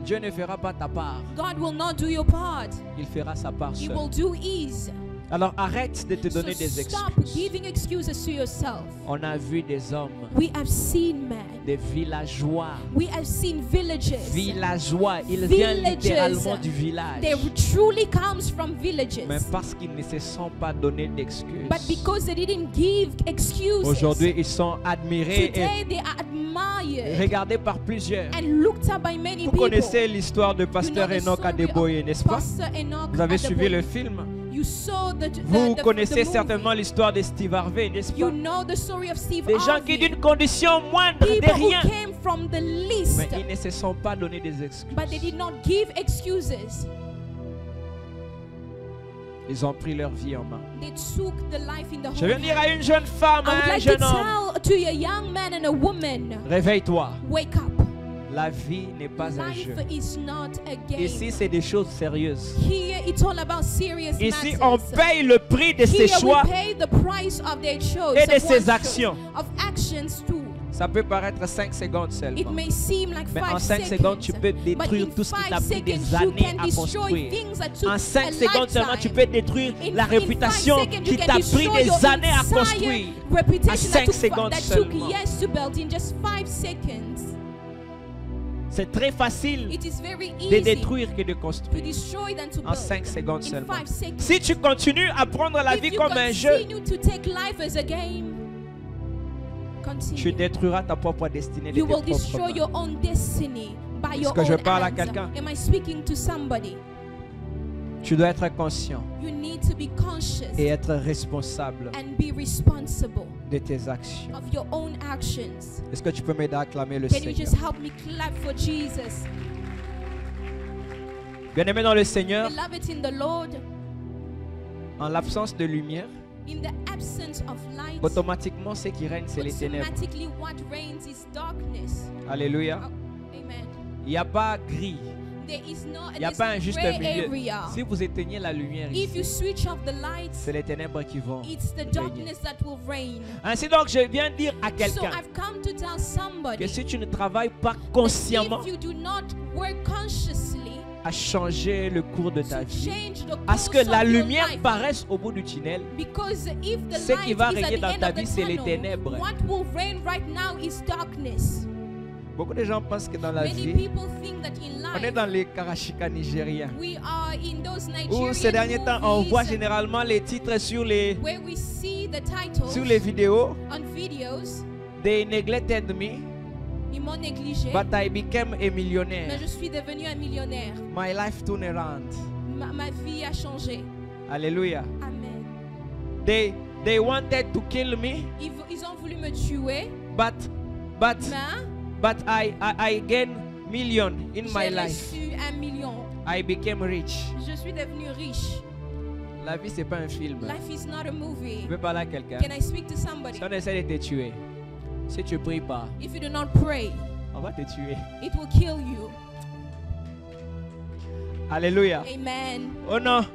Dieu ne fera pas ta part, God will not do your part. il fera sa part He seul. will do his. Alors arrête de te So donner des stop excuses. giving excuses to yourself. On a vu des hommes, We have seen men. des villageois. We have seen villages. Villageois, ils viennent Villages. littéralement du village. They truly comes from villages. Mais parce qu'ils ne se sont pas donné d'excuses. But because they didn't give excuses, Aujourd'hui, ils sont admirés et today they are admired regardés par plusieurs. and looked up by many Vous people. connaissez l'histoire de You know Pasteur the Enoch story Adeboye, of n'est-ce pas? Pastor Enoch Vous avez suivi Adeboye. le film. You saw Vous the connaissez movie. certainement l'histoire de Steve Harvey, n'est-ce You pas? know the story of Steve Des gens qui Harvey. d'une condition moindre, de People who rien, came from the least, mais ils ne se sont pas donné des excuses. but they did not give excuses. Ils ont pris leur vie en main. They took the life in the Je viens whole dire hand. à une jeune femme, I would à un like to jeune homme, tell to a young man and a woman, réveille-toi. wake up. La vie n'est pas un Life jeu. is not a game. Ici, c'est des choses sérieuses. Here it's all about serious Ici, matters. on paye le prix de ses Here choix we pay the price of their choice, et de of ses one's actions. choice, of actions too. Ça peut paraître 5 secondes It seulement. may seem like Mais 5 en 5 seconds, secondes, tu peux but détruire in tout ce qui 5 t'a pris des seconds, you années can à destroy construire. things that took En 5 a secondes seulement, tu lifetime. peux détruire la In 5 réputation seconds, qui you t'a can pris destroy your des années à entire construire. reputation À 5 secondes that took seulement. years to build in just 5 seconds. C'est très facile It is very de easy détruire que de to construire. destroy than to En build 5 secondes in seulement. 5 seconds. Si tu continues à prendre la If vie you comme un jeu, continue to take life as a game, tu continue. détruiras ta propre destinée de You tes will propres destroy mains. your own destiny by Est-ce your que je own parle à hands. quelqu'un? Am I speaking to somebody? Tu dois être conscient You need to be conscious et être responsable and be responsible de tes actions. of your own actions. Est-ce que tu peux m'aider à acclamer le Can you Seigneur? just help me clap for Jesus? Bien-aimé dans le Seigneur, Beloved in the Lord, en l'absence de lumière, in the absence of light, automatiquement ce qui règne, c'est les ténèbres. automatically what reigns is darkness. Alléluia. Oh, amen. Il n'y a pas gris, There is no il n'y a there's pas un no juste gray milieu. area. Si vous éteignez la lumière If you ici, switch off the lights, c'est les ténèbres qui vont it's the régner. darkness that will reign. Ainsi donc, je viens dire à So quelqu'un I've come to tell somebody que si tu ne travailles pas that consciemment if you do not work consciously à changer le cours de ta to vie, change the à ce course que la of your lumière life, paraisse au bout du tunnel, because if the ce qui light va is at régner the dans end ta of the vie, c'est les tunnel, ténèbres. what will reign right now is darkness. Beaucoup de gens pensent que dans la Many vie, people think that in on est life dans les Karashika nigériens, we are in those où Nigerian ces derniers temps, on voit movies généralement les titres sur les where we see the titles vidéos. on videos. They neglected me, Ils m'ont négligé. but I became a Mais millionaire. je suis devenu un millionnaire. My life turned around. Ma vie a changé. Hallelujah. Amen. They wanted to kill me, Ils ont voulu me tuer. but Mais I gained million in my j'ai life. reçu 1 million. I became rich. Je suis devenu riche. La vie, c'est pas un film. Life is not a movie. Tu peux parler à quelqu'un. Can I speak to somebody? Si on essaie de te tuer, si tu pries pas, If you do not pray, on va te tuer. it will kill you. Alléluia. Amen. Oh non.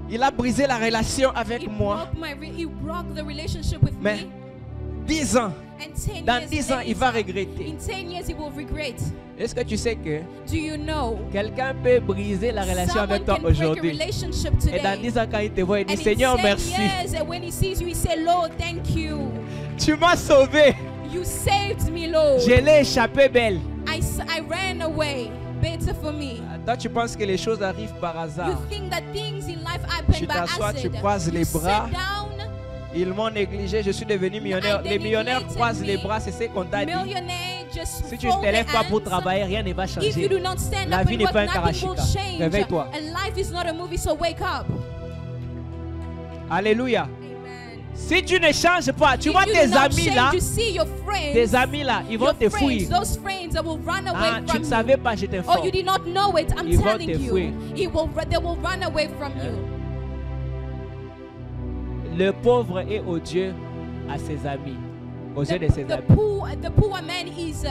Il a brisé la relation avec moi. He broke the relationship with Mais me. 10 ans, And 10 dans years 10 ans, il va later, regretter. in 10 years he will regret. Est-ce que tu sais que Do you know? quelqu'un peut briser la relation Someone avec toi can break a aujourd'hui? relationship Et dans today. 10 ans, quand il te voit, il dit And in Seigneur, 10 merci. years, and when he sees you, he say, Lord, thank you. Tu m'as sauvé. You saved me, Lord. Je l'ai échappé belle. I ran away. Better for me. Toi, tu penses que les choses arrivent par You hasard. think that things in life Tu happen by t'assois, tu accident. croises les You sit bras. down. Ils m'ont négligé, je suis devenu millionnaire. Les millionnaires croisent les bras, c'est ce qu'on t'a dit. Millionaire, just Si tu ne fold te lèves the pas pour hands. travailler, rien ne va If you changer. do not stand La up vie and n'est work, pas un nothing will karashika. change. Réveille-toi. And life is not a movie, so wake up. Alléluia. Amen. Si tu ne changes pas, tu If vois you tes do not amis change, là, you see your friends, tes amis là, ils vont your te friends, fuir. those friends that will run away Ah, tu from ne you. savais pas, je Oh, t'informe. you did not know it. I'm Ils vont telling te fuir. you. They will run away from you. Le pauvre est odieux à ses amis, aux yeux de ses The amis. poor man is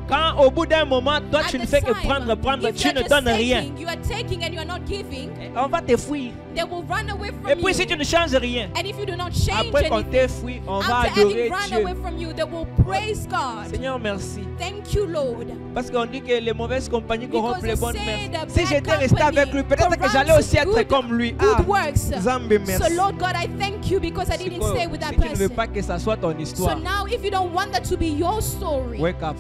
Quand au bout d'un moment, toi at tu ne the fais que time, prendre, if tu you ne are just donnes rien. taking, you are taking and you are not giving, On va te fuir. they will run away from Et puis you. si tu ne changes rien, And if you do not change après qu'on anything, t'ait fui, on va after adorer having run Dieu. away from you, they will praise God. Seigneur, merci. Thank you, Lord. Parce qu'on dit que les mauvaises compagnies Because corrompent les they bonnes say mères. the Si bad j'étais resté company avec lui, peut-être que corrupts j'allais aussi être good- comme lui. Good works. Zambi, merci. So Lord God, I thank you because I didn't stay with that Si tu ne veux person. pas que ça soit ton So histoire, now if you don't want that to be your story, wake up,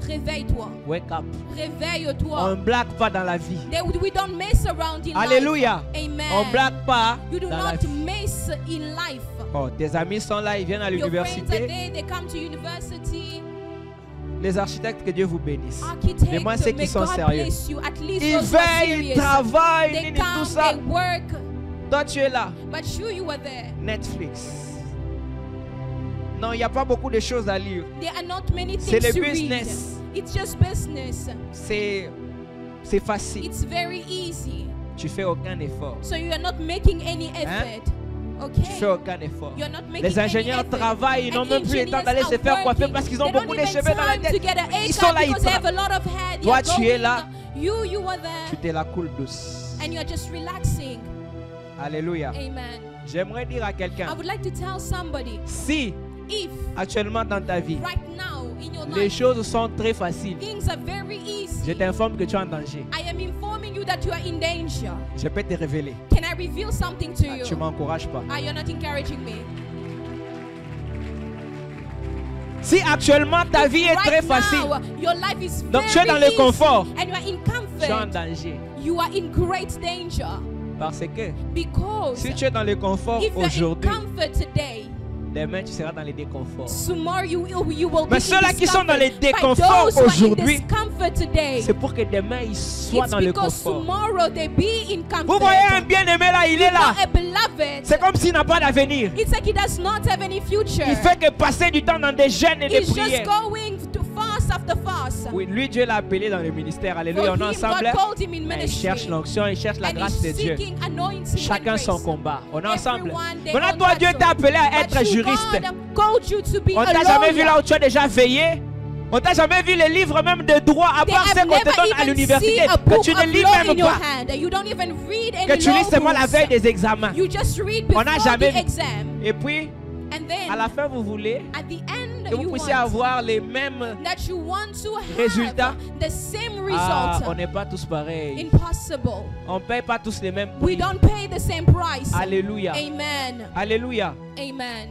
réveille-toi. wake up. On Réveille-toi. ne blague pas dans la vie. We don't mess around in Alléluia. life. Amen. On ne blague pas You do dans la not vie. mess in life. Oh, tes amis sont là, ils viennent à Your friends are l'université. there, they come to university. Les architectes, que Dieu vous bénisse. Architects, Mais moi, ceux may qui sont God sérieux. bless you. At least Ils those who are veillent, serious. ils travaillent, They tout come, ça. they work. Toi, tu es là. But you were there. Netflix. Non, il n'y a pas beaucoup de choses à lire. There are not many C'est things le to business. read. It's just business. C'est facile. It's very easy. Tu fais aucun effort. So you are not making any effort. Tu fais Okay. aucun effort. You're not making Les ingénieurs any effort. travaillent, ils n'ont And même plus le temps d'aller se engineers faire are coiffer working. parce qu'ils ont They don't beaucoup de even cheveux dans la time tête. to get an Ils sont là, ils because they have a travaillent. lot of hair. They Toi, are tu es going. là. You were Tu there. te la coules douce. And you're just relaxing. Alléluia. Amen. J'aimerais dire à I quelqu'un, would like to tell somebody, si if actuellement dans ta vie, right now in your les life choses sont très faciles, things are very easy, je t'informe que tu es en danger. I am informing you that you are in danger. Je peux te révéler. Can I reveal something to you? Tu ne m'encourages pas. You're not encouraging me. Si actuellement ta vie est très Right facile, now, your life is donc tu es very dans le easy confort, and you are in tu es en comfort. danger. You are in great danger Parce que because si tu es dans le confort if you are in aujourd'hui, comfort today, demain tu seras dans les déconforts. tomorrow you will be Mais in ceux-là qui sont dans les discomfort. déconforts By those who are in aujourd'hui, discomfort today, c'est pour que demain ils soient it's dans le because confort. tomorrow they be in comfort. Vous voyez un bien-aimé là, il est là. A beloved, C'est comme s'il n'a pas d'avenir. it's like he does not have any future. Il fait que passer du temps dans des jeûnes et des He's just prières. going to fast after fast. Oui, lui, Dieu l'a appelé dans le ministère. For Alléluia, on est him, ensemble. God called him in Mais il ministry. cherche l'onction, il cherche la And grâce de he's Dieu. seeking anointing Chacun and son grace. combat. On est ensemble. Everyone, they Maintenant, own toi, that Dieu t'a soul. appelé à But être you, juriste. God called you to be On a t'a jamais vu lawyer. là où tu as déjà veillé. On t'a jamais vu les livres même de droit, à They part ceux have qu'on te never donne à even l'université, seen a que book tu ne of lis law in même your pas. hand. You don't even read Que any tu lis law seulement la books. veille des examens. You just read On n'a before jamais the vu. exam. Et puis, And then, à la fin, vous voulez at the end, que vous you puissiez want avoir les mêmes. that you want to have Résultats. the same Ah, result. on n'est pas tous pareils. Impossible. On ne paye pas tous les mêmes We prix. don't pay the same price. Alléluia. Amen. Alléluia. Amen.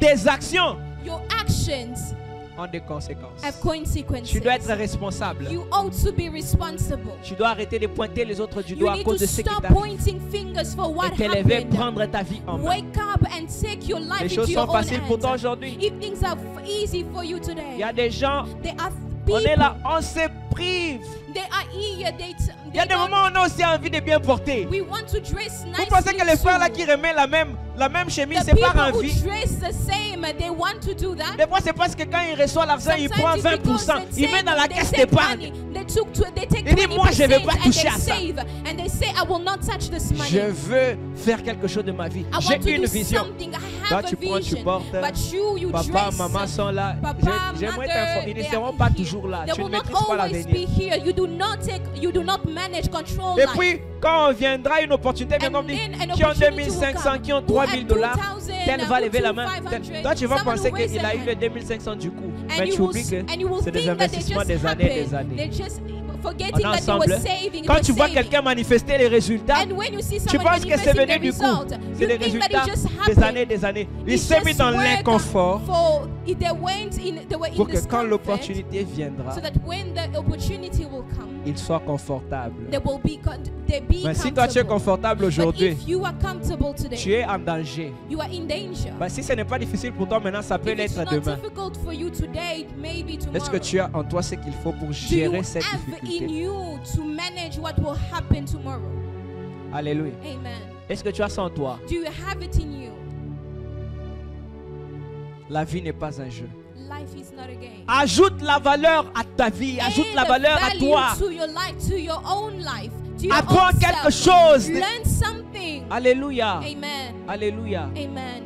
Tes actions Your actions ont des conséquences. have consequences. Tu dois être responsable. You ought to be responsible. Tu dois arrêter de pointer les autres du You doigt à need cause to de ce qui stop t'arrive. pointing fingers for what Et t'élever, happened. prendre ta vie en main. Wake up and take your life Les into choses your sont own faciles pour toi hands. aujourd'hui. If things are easy for you Il today, y a des gens, there are on est people, là, on se prive. they are here, Il y a des moments où on a aussi envie de bien porter. we want to dress Vous pensez que les frères là too. qui remettent la même chemise, The c'est par people who envie? dress the same, they want to do that. Des fois, c'est parce que quand il reçoit l'argent, il prend Sometimes it's because 20%. they Il met dans la they caisse take d'épargne. money. They take Il dit, moi, je vais 20% pas and toucher they à ça. save, and they say, I will not touch this money. Je veux faire quelque chose de ma vie. I want to J'ai une do vision. something. I Toi, have tu a prends, tu vision. portes. But you Papa, dress. maman sont là. Papa, J'aimerais mother, t'informer. Ils ne they seront are pas here. toujours là. They Tu ne will not maîtrises pas always be l'avenir. here. You do not manage, control Et life. puis, quand on viendra une opportunité, bien And comme dit, then an qui ont opportunity will 2500, come. qui ont Who 3000 have dollars, 2,000, tel va lever la main. 2,500. Toi, tu vas Someone penser who raise qu'il a their eu les hand. 2500 du coup. And Mais you tu will, oublies que and you will c'est des think that they investissements just des années et des happened. années. They're just On forgetting est that they ensemble. were saving. Quand They tu were vois saving. quelqu'un manifester les résultats, And when you see tu someone penses que c'est manifesting venu the du coup. result, C'est you des think that résultats it just des happened. années et des années. Il It s'est mis just dans worked l'inconfort they were in pour que quand discomfort, l'opportunité viendra, so that when the opportunity will come, il soit confortable. they will be Mais si toi tu es comfortable. confortable But aujourd'hui, if you are comfortable tu today, es en danger. you are in danger. Bah, si ce n'est pas difficile pour toi maintenant, ça peut If it's l'être not demain. difficult for you today, maybe Est-ce que tomorrow. tu as en toi ce qu'il faut pour Do you gérer cette have in difficulté? you to manage what will happen tomorrow? Alléluia. Amen. Est-ce que tu as ça en toi? Do you have it in you? La vie n'est pas un jeu. Life is not a game. Ajoute la valeur à ta vie. Ajoute la valeur à Value toi. to your life, to your own life, to your Apprends own quelque self. chose. Learn something. Alléluia. Amen. Alléluia. Amen.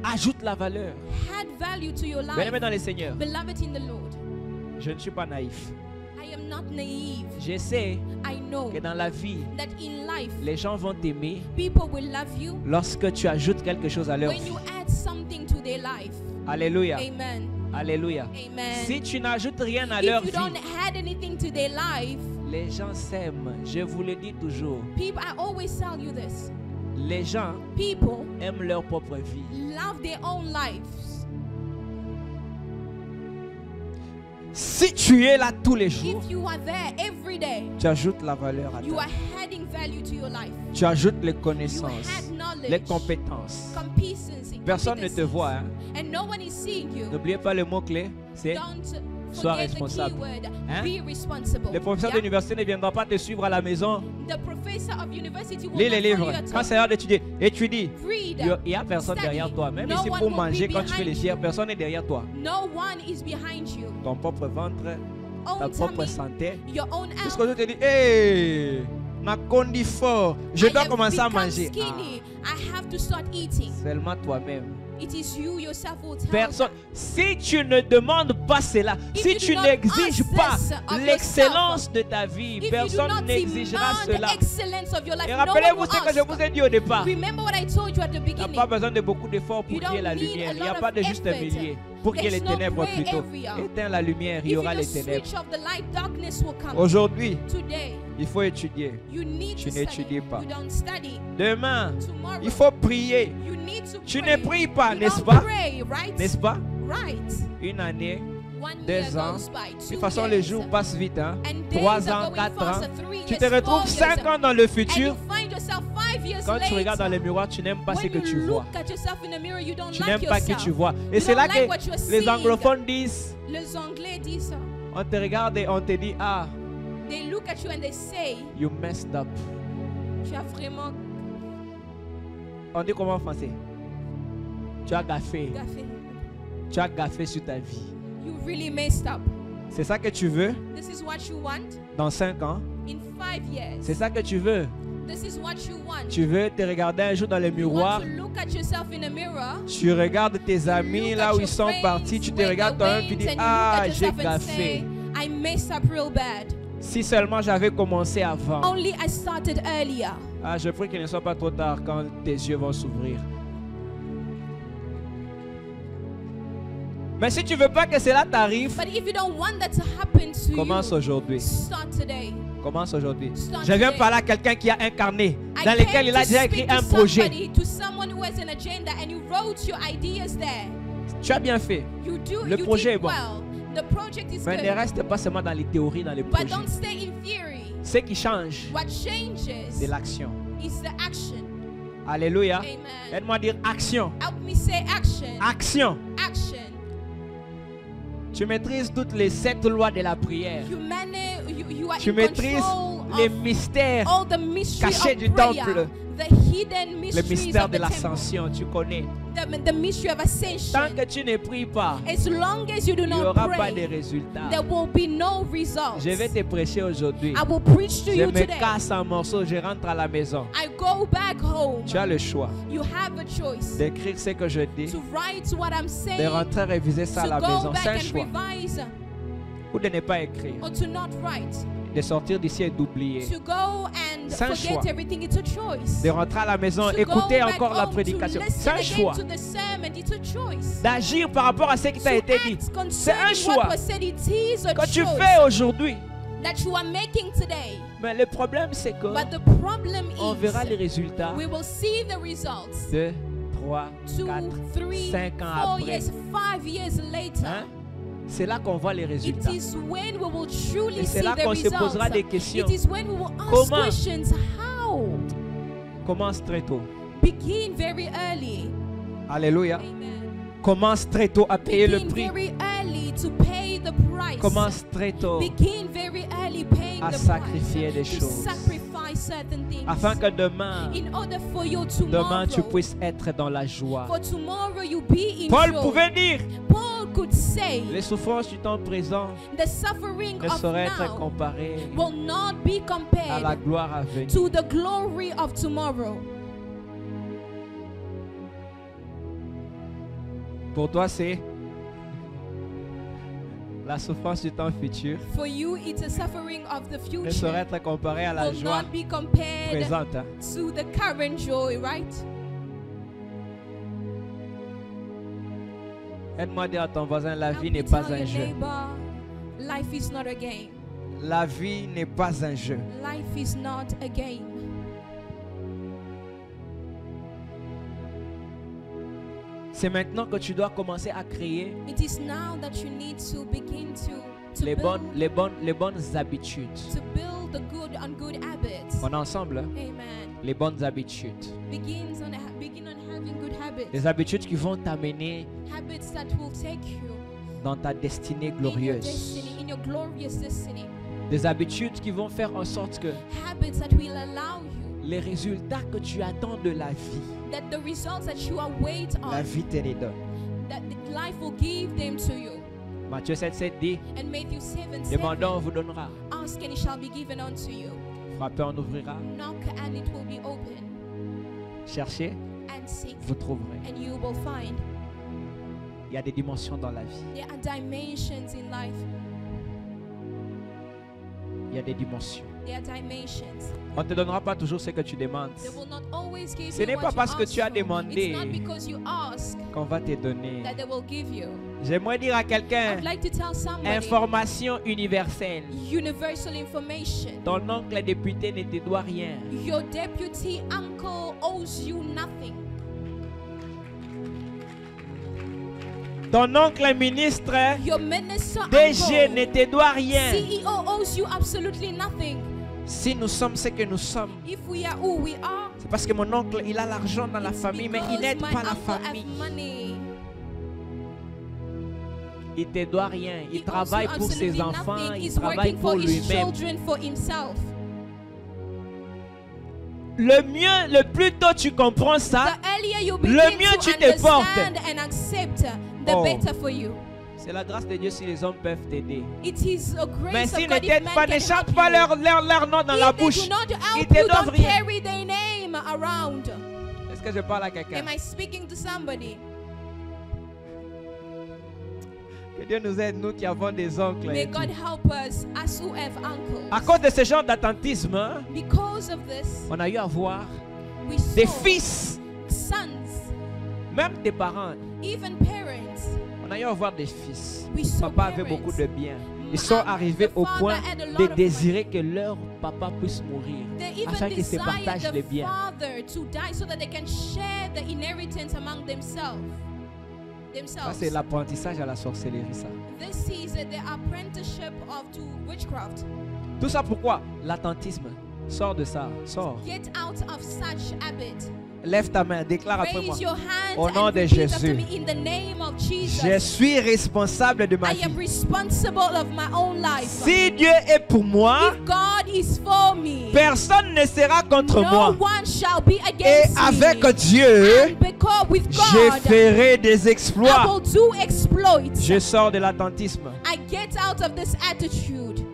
Ajoute la valeur. Add value to your life. Bien-aimé dans le Seigneur, Beloved in the Lord, je ne suis pas naïf. I am not naive. Je sais I know que dans la vie, that in life, les gens vont t'aimer people will love you lorsque tu ajoutes quelque chose à leur when vie. you add something to their life. Alléluia. Amen. Alléluia. Amen. Si tu n'ajoutes rien à leur If you vie, don't add anything to their life, les gens s'aiment. Je vous le dis toujours. people, I always tell you this, Les gens people aiment leur propre vie. love their own lives. Si tu es là tous les jours, If you are there every day, tu ajoutes la valeur à you ta are vie. adding value to your life. Tu ajoutes les You connaissances, add knowledge, les compétences. competency, Personne ne te competencies. voit. Hein. And no one is seeing you. N'oubliez pas le mot-clé, c'est Don't sois forget the responsable. keyword. Hein? Be responsible. le professeur Yeah? d'université ne viendra pas te suivre à la maison. The professor of university will Lis les not follow livres. you at Quand all. c'est l'heure d'étudier, étudie. Read. Il n'y a personne Study. derrière toi. Même No ici one pour will manger, be quand tu fais les behind tiers, you. personne n'est derrière toi. No one is behind you. Ton propre ventre, ta Own propre tummy, santé. your own Jusqu'au health. jour où tu te dis, hey, ma condition fort, je I dois have commencer à become manger. skinny. I have to start eating. Seulement toi-même. It is you yourself who tell Personne. them. Si tu ne demandes pas cela, If si you tu do not n'exiges ask pas this of l'excellence de ta vie, If you do personne not n'exigera demand cela. the excellence of your life, Et no one rappelez-vous will ce que je ask. vous ai dit au départ. Remember what I told you at the Il n'y a beginning. pas besoin de beaucoup d'efforts pour You qu'il y ait la don't need lumière. a Il n'y a lot pas of de juste un effort. millier. Pour qu'il y ait les There's no ténèbres gray plutôt. area. Éteins la lumière, il y If aura you les just ténèbres. switch off the light, darkness will come. Aujourd'hui, Today, il faut étudier. you need Tu to n'étudies study. pas. You don't study. Demain, Tomorrow, il faut prier. you need to Tu pray. ne pries pas, You n'est-ce don't pas? pray, right? N'est-ce pas? Right. Une année, 1 2 year ans. goes by, De 2 toute façon, years. les jours passent vite. Hein? And days 3 are ans, going 4 ans. faster, 3 Tu years, te retrouves 4 5 years. ans dans le And futur. you find yourself 5 years Quand tu later. regardes dans le miroir, tu n'aimes pas ce When que you tu vois. look at yourself in the mirror, you don't Tu like n'aimes pas qui yourself. tu vois. Et You c'est don't là like what que you're les seeing. anglophones disent, Les Anglais disent ça. on te regarde et on te dit, ah, They look at you and they say, you messed up. tu as vraiment On dit comment en français? Tu as gaffé. gaffé. Tu as gaffé sur ta vie. You really messed up. C'est ça que tu veux This is what you want dans 5 ans? in 5 years. C'est ça que tu veux? This is what you want. Tu veux te regarder un jour dans le You miroir? want to look at yourself in a mirror. Tu regardes tes amis Look là at où your ils sont friends partis, tu te where regardes they toi-même, tu went, dis, and you ah, look at j'ai yourself and say, gaffé. I messed up real bad. Si seulement j'avais commencé avant. Only I started earlier. Ah, je prie qu'il ne soit pas trop tard quand tes yeux vont s'ouvrir. Mais si tu veux pas que cela t'arrive, But if you don't want that to happen to commence you, aujourd'hui. start today. Commence aujourd'hui. Start Je viens today. parler à quelqu'un qui a un carnet I dans lequel came il a to déjà speak écrit to un projet. somebody, to someone who has an agenda, and you wrote your ideas there. Tu as bien fait. You Le projet est did bon. well. The project is Mais ne good. reste pas seulement dans les théories, dans les But projets. don't stay in theory. Ce qui change, What changes c'est l'action. is the action. Alléluia. Amen. Aide-moi à dire action. Help me say action. Action. Action. Tu maîtrises toutes les 7 lois de la prière. You are Tu in maîtrises control les of mystères, all the mystery cachés of du prayer, temple. the hidden le mysteries mystère of de the temple, l'ascension. Tu connais. the mystery of ascension. Tant que tu ne pries pas, As long as you do il n'y not aura pas de pray, résultats. there will be no results. Je vais te prêcher aujourd'hui. I will preach to Je you me today. casse en morceaux, je rentre à la maison. I go back home. Tu as le choix You have a choice d'écrire ce que je dis, to write what I'm de saying, rentrer réviser ça à to la go maison. back C'est un and choix. revise, Ou de ne pas écrire, or to not write, de sortir d'ici et d'oublier. to go and C'est un choix. forget everything. It's a choice. De rentrer à la maison, To écouter go back encore la home, to prédication. C'est listen un again choix. to the sermon. It's a choice. D'agir par rapport à ce qui t'a To été dit. act C'est un concerning choix what was said, it is a que tu choice fais aujourd'hui. that you are making today. Mais le problème, c'est que But the problem on verra les is résultats we will see the results 2, 3, 2, 4, 3, 5 ans 4 après. years, 5 years later. Hein? C'est là qu'on voit les It résultats. is when we will truly Et c'est see là the qu'on se results. posera des questions. It is when we will ask Comment? questions. How? Commence très tôt. Begin very early. Alléluia. Amen. Commence très tôt à payer le Begin prix. very early to pay the price. Commence très tôt Begin very early paying à the sacrifier des price. To choses. sacrifice certain things. afin que demain, In order for you tomorrow, demain tu puisses être dans la joie. for tomorrow you be in Paul joy. pouvait dire, Paul could say, les souffrances du temps présent the suffering ne of sauraient être now comparées will not be à la compared gloire à venir. to the glory of tomorrow. Pour toi, c'est la souffrance du temps futur For you, it's a suffering of the ne saurait future être comparée à la will joie not be compared présente. Hein. to the current joy, right? Aide-moi à dire à ton voisin, la Help vie me n'est pas tell un your jeu. neighbor, life is not a game. La vie n'est pas un jeu. Life is not a game. C'est maintenant que tu dois commencer à créer It is now that you need to begin to les build, bonnes habitudes. to build the good on good habits. On est ensemble, hein? Amen. Les bonnes habitudes. Begin on having good habits. Les habitudes qui vont t'amener Habits that will take you dans ta destinée in your glorieuse. destiny, in your glorious destiny. Des habitudes qui vont faire en sorte que Habits that will allow you les résultats que tu attends de la vie, that the results that you await la on, vie te les donne. that the life will give them to you. Matthieu 7,7 dit, And Matthew 7:7, demandons, on vous donnera. ask and it shall be given unto you. Frappez, on ouvrira. Knock and it will be open. Cherchez, And seek vous trouverez. and you will find. Il y a des dimensions dans la vie. There are dimensions in life. Il y a des dimensions. There are dimensions. On ne te donnera pas toujours ce que tu demandes. They will not always give Ce you n'est what pas you parce que ask tu as for. demandé It's not because you ask qu'on va te donner. that they will give you. J'aimerais dire à quelqu'un, I'd like to tell somebody information universelle. universal information. Ton oncle député ne te doit rien. Your deputy uncle owes you nothing. Ton oncle ministre, Your minister DG ne uncle, te doit rien. CEO owes you absolutely nothing. Si nous sommes ce que nous sommes, If we are who we are, c'est parce que mon oncle, il a l'argent dans la it's famille, mais il because n'aide my pas la uncle has famille. money. Il te doit rien. Il He owes travaille you pour ses absolutely enfants, nothing. il He's travaille working pour for his lui-même. children, for himself. Le mieux, le plus tôt tu comprends ça, The earlier you le begin mieux to tu te portes. understand and accept, the Oh. better for you. c'est la grâce de Dieu si les hommes peuvent t'aider. It is a grace Mais of s'ils ne God if t'aident man pas, can ne chante help pas you. leur nom dans If la they bouche. do not Ils help te you, doivent don't rien. carry their name around. Est-ce que je parle à quelqu'un? Am I speaking to somebody? Que Dieu nous aide, nous qui avons des oncles. May et tout. God help us as who have À uncles. cause de ce genre d'attentisme, hein, Because of this, on a eu à voir we des saw fils, sons, même des parents. even parents. On a eu à voir des fils. We saw Papa avait parents. beaucoup de biens. Ils sont arrivés The au father point had a lot de of désirer que leur papa puisse mourir, They afin even qu'ils se desired partagent les the biens. father to die so that they can share the inheritance among themselves. Ça, c'est l'apprentissage à la sorcellerie, ça. This is the apprenticeship to witchcraft. Tout ça pourquoi? L'attentisme. Sors de ça. Sors. Get out of such habit. Lève ta main, déclare après moi. Raise your hands Au nom and de repeat after Jésus. me in the name of Jesus. Je suis responsable de ma I am vie. responsible of my own life. Si Dieu est pour moi, If God is for me, personne ne sera contre no moi. one shall be Et against avec me. Dieu, And because with je God, ferai des I exploits. will do exploits. Je sors de l'attentisme. I get out of this attitude.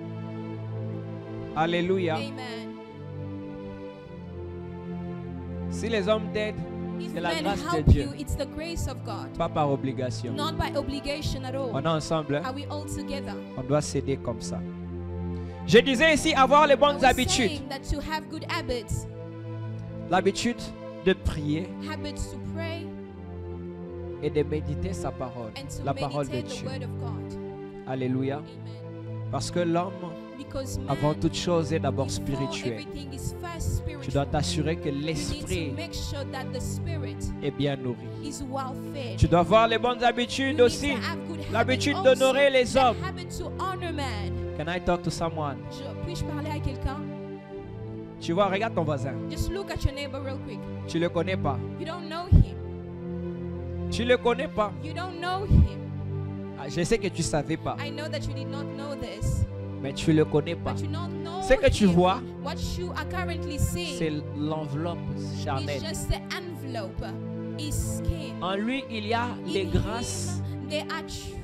Alléluia. Amen. Si les hommes t'aident, If c'est la men grâce de help Dieu, you, it's the grace of God, pas par obligation. not by obligation at all. On est ensemble, hein? Are we all together? On doit s'aider comme ça. Je disais ici avoir les I bonnes was habitudes. saying that to have good habits, L'habitude de prier habits to pray et de méditer sa parole, and to la parole de meditate the Dieu. word of God. Alléluia. Amen. Parce que l'homme, Because man, avant toute chose, est d'abord before spirituel. everything is first spiritual. Tu dois t'assurer que You need l'esprit to make sure that the spirit est bien nourri. is well fed. Tu dois avoir les bonnes habitudes You aussi. need to have good habits L'habitude also. d'honorer les The hommes. habit to honor man. Can I talk to someone? Puis-je parler à quelqu'un? Tu vois, regarde ton voisin. Just look at your neighbor real quick. Tu le connais pas. You don't know him. Tu le connais pas. You don't know him. Ah, je sais que tu savais pas, I know that you did not know this, mais tu le connais pas. but you don't know Ce que tu him. vois, What you are currently seeing c'est l'enveloppe is charnelle. just the envelope, his skin. En lui, il y a les In grâces, him, there are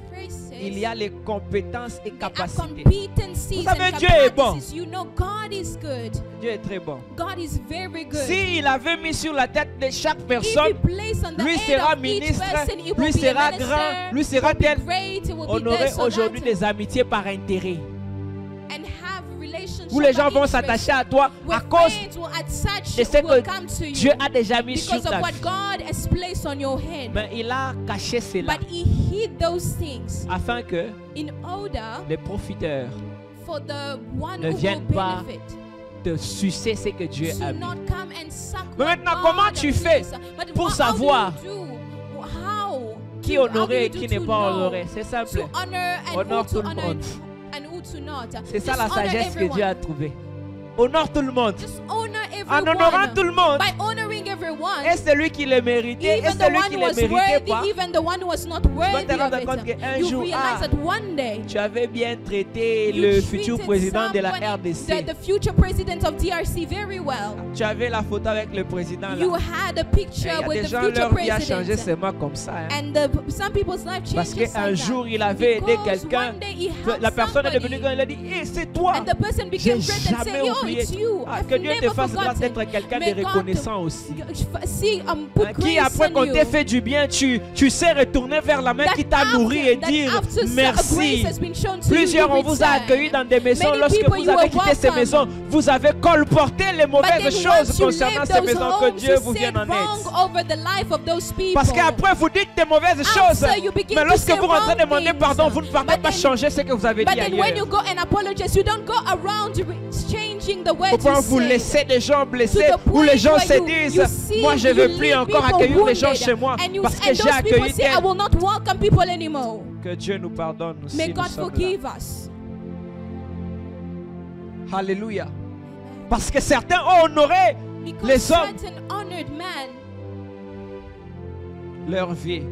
traces. il y a les compétences et There are capacités. competencies Vous savez, and Dieu est bon. capacities. You know God is good. Dieu est très bon. God is very good. S'il avait mis sur la tête de chaque If he personne, placed on the lui head sera of each ministre, person, it lui will be a sera minister, grand, lui it sera will be tel. great, it will On be aurait this or aujourd'hui that, des amitiés par intérêt. and have relationships Où les gens by vont interest. s'attacher à toi Where à cause friends will attach, de ce will come to que Dieu you a déjà mis sur because of ta what vie. God has placed on your head. Mais il a caché cela But he hid those things afin que in order les profiteurs for the one ne who will viennent pas benefit te sucer ce que Dieu to a mis. not come and suck Mais what maintenant, God comment tu has fais placed. But pour how do savoir you do? How Qui to- how do honorer you et do qui to n'est pas know honoré? C'est simple. to honor and Honore who to tout le honor monde. and who to not. C'est ça Just la honor sagesse que everyone. Dieu a trouvée. Honore tout le monde. Just honor En honorant everyone. tout le monde. By honoring everyone. Et celui qui le méritait, et Even the celui one qui who ne was le méritait pas. worthy, even the one who was not te worthy rendre of compte it. qu'un You jour, realize that one day tu avais bien traité you le futur treated président de la someone, RDC. the future president of DRC very well. Tu avais la photo avec le président You là. had a Et picture il y a with des the gens, future leur vie a changé president. seulement comme ça. Hein. And some people's life Parce changes qu'un like jour, that. il avait aidé Because quelqu'un. one day he helped La personne est devenue somebody, grande. Il a dit, hey, c'est toi. and the person J'ai became great and said, jamais yo, oublié. it's you. Ah, I've que Dieu te never fasse grâce forgotten. d'être quelqu'un May de God reconnaissant aussi. put Qui grace après on qu'on you. t'ait fait du bien, tu sais retourner vers la main That qui t'a nourri et that dire after merci. grace has been shown to Plusieurs you, on you vous a return. accueillis dans des maisons. Many Lorsque people vous you avez were quitté ces welcome. maisons, vous avez colporté les But mauvaises then choses once you concernant leave ces those maisons. Que homes, Dieu you vous said vienne en wrong aide. over the life of those people. Parce qu'après vous dites des mauvaises choses. After you begin Mais to lorsque say vous rentrez wrong demander things. pardon, vous ne partez But pas then- changer ce que vous avez But dit then when you ailleurs. go and apologize, you don't go around changing the words Pourquoi you vous say. laissez des gens blessés To the où les point gens where se you disent see- moi je ne you veux plus leave encore people accueillir les gens wounded. chez moi And parce que and j'ai those people accueilli say, I tel. will not welcome people anymore. Que Dieu nous pardonne si May nous God sommes forgive us. là. Alléluia. Parce que certains ont honoré Because les hommes. certain honored men, Leur vie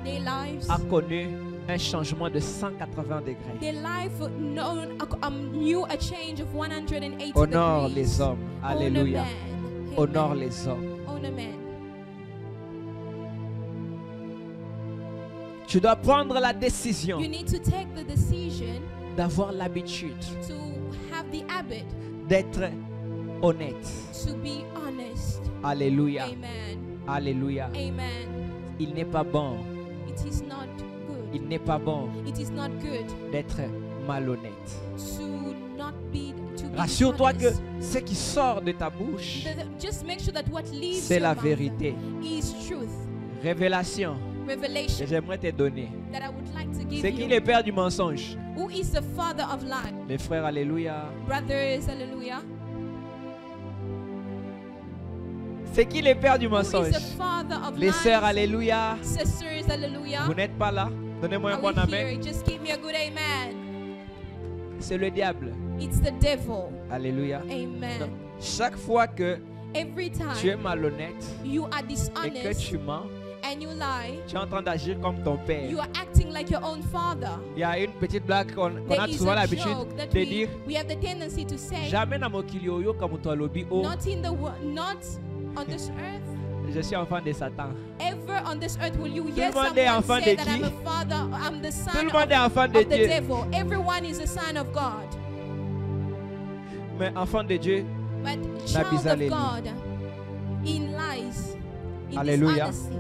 their lives, a connu un changement de 180 degrés. their life knew a change of 180 Honore degrees. les hommes. Alléluia. Honor men. Honore Amen. les hommes. Honor men. Tu dois prendre la décision You need to take the decision d'avoir l'habitude to have the habit d'être honnête. to be honest. Alléluia. Amen. Alléluia. Amen. Il n'est pas bon. It is not good. Il n'est pas bon It is not good d'être malhonnête. to not be to be Rassure-toi que dishonest. ce qui sort de ta bouche, Just make sure that what leaves c'est your la mouth vérité. is truth. Révélation que Revelation j'aimerais te donner. that I would like to give C'est qui you. le père du mensonge? Who is the father of lies? Les frères, alléluia. Brothers, hallelujah. C'est qui les pères du Who is mensonge? the father of Les lies? sœurs, alléluia. Sisters, hallelujah. Vous n'êtes pas là? Donnez-moi un Are bon we amen. here? Just give me a good amen. C'est le diable. It's the devil. Alléluia. Donc, Amen. chaque fois que Every tu es time malhonnête you are et que dishonest tu mens, and you lie, tu es en train d'agir comme ton père. you are acting like your own father. Il y a une petite blague qu'on There a is souvent a l'habitude joke that de dire. we have the tendency to say, Jamais na mokili oyo comme toi lobby oh, not in the not on this earth. je suis enfant de Satan. Ever on this earth will you le hear monde est someone enfant say de that I'm qui? a father, I'm the Tout son le monde est enfant de of the Dieu. devil. Everyone is a son of God. Mais enfant de Dieu, But child Nabizaleli. of God in lies, in Alléluia. dishonesty.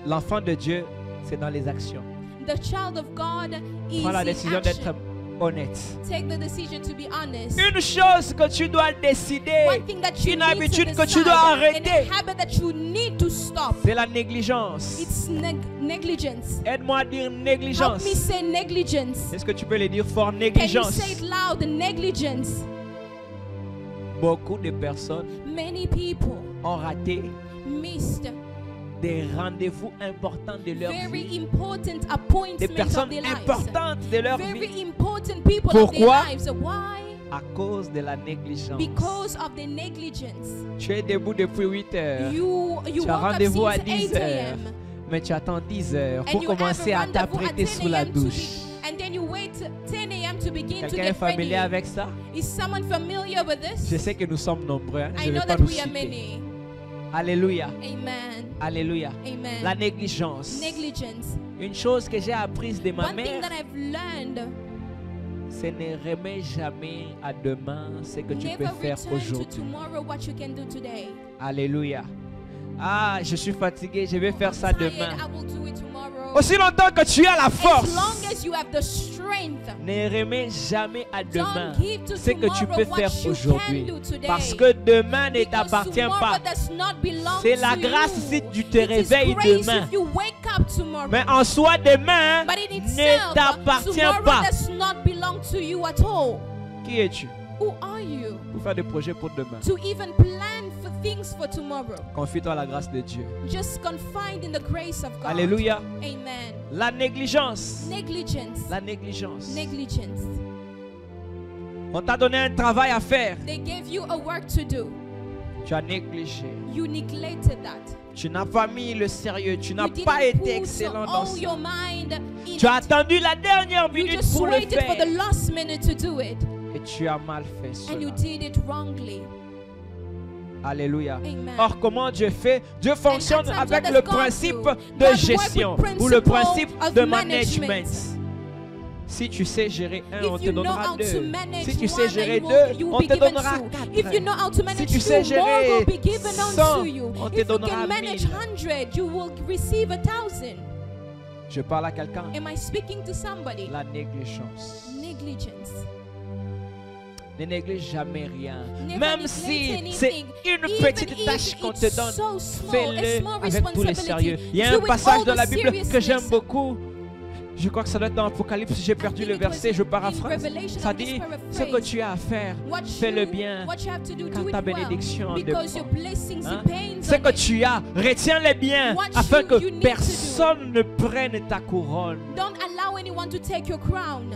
l'enfant de Dieu, c'est dans les actions. The child of God is Prends la in décision d'être action. honnête. Take the decision to be honest. Une chose que tu dois décider, One thing that you une need to habitude que tu decide, dois an arrêter, habit that you need to stop. c'est la négligence. It's negligence. Aide-moi à dire Help négligence. me say negligence. Est-ce que tu peux le dire fort, Can you négligence? say it loud? Negligence. Beaucoup de personnes Many people ont raté missed des rendez-vous importants de leur very vie. important Des appointments of personnes their lives. importantes de leur Very vie important people Pourquoi? of their lives. Why? à cause de la négligence. Because of the negligence. Tu es debout depuis 8 heures. You Tu as woke up rendez-vous à since 10 8 heures. a.m. Mais tu attends 10 heures and pour you have commencer a à rendezvous at t'apprêter 10 sous la a.m. to douche. be- and then you wait 10 a.m. to begin to Quelqu'un est get familier ready. avec ça? Is someone familiar with this? Je sais que nous sommes nombreux. Hein? I Je ne know vais pas that nous we are citer. many. Alléluia. Amen. Alléluia. Amen. La négligence. Negligence. Une chose que j'ai apprise de ma One thing mère, that I've learned, c'est ne remets jamais à demain ce que tu never peux faire return to aujourd'hui. tomorrow what you can do today. Alléluia. Ah, je suis fatigué, je vais faire ça Tired, demain. I will do it tomorrow. Aussi longtemps que tu as la As force, long as you have the strength, ne remets jamais à demain don't give to ce que tu tomorrow peux what faire you aujourd'hui. can do today. Parce que demain ne Because t'appartient tomorrow pas. does not belong C'est to la grâce you. si tu te It is réveilles grace demain. if you wake up tomorrow. Mais en soi, demain But in ne itself, t'appartient tomorrow pas. does not belong to you at all. Qui es-tu Who are you pour faire des projets pour demain? to even plan for things for tomorrow? Confie-toi à la grâce de Dieu. Just confide in the grace of God. Alléluia. Amen. La négligence. Negligence. La négligence. Negligence. On t'a donné un travail à faire. They gave you a work to do. Tu as négligé. You neglected that. Tu n'as pas mis le sérieux. Tu n'as You pas didn't été put excellent dans all your ça. mind in Tu as it. attendu la dernière You minute just pour le waited for the faire. last minute to do it. Et tu as mal fait And you cela. did it wrongly. Alléluia. Amen. Or, comment Dieu fait? Dieu fonctionne And at times, avec what le does God principe do? de God works gestion with ou le principle principe of de management. management. Si tu sais gérer un, If on te you know donnera how to deux. manage Si tu one, sais gérer you deux, will on be te given donnera two. quatre. If you know how to manage tu sais two, more gérer will be given 100, unto you. on te If you donnera can manage 1000. 100, you will receive 1,000. Je parle à quelqu'un. Am I speaking to somebody? La négligence. Negligence. Ne néglige jamais rien. Never Même neglect si c'est anything. une Even petite if tâche qu'on te it's donne, so small, a fais-le small avec tous les responsibility, sérieux. Il y a do un it passage all dans the la Bible que j'aime seriousness. beaucoup. Je crois que ça doit être dans Apocalypse. J'ai perdu le verset, je paraphrase. Revelation, Ça I'm just dit, paraphrase. ce que tu as à faire, What fais-le you bien. have to do, car do it ta well. bénédiction en Because your dépend. blessings Hein? depends Ce on que it. tu as, retiens-les bien, What afin que you need to do. personne ne prenne ta couronne. Don't allow anyone to take your crown.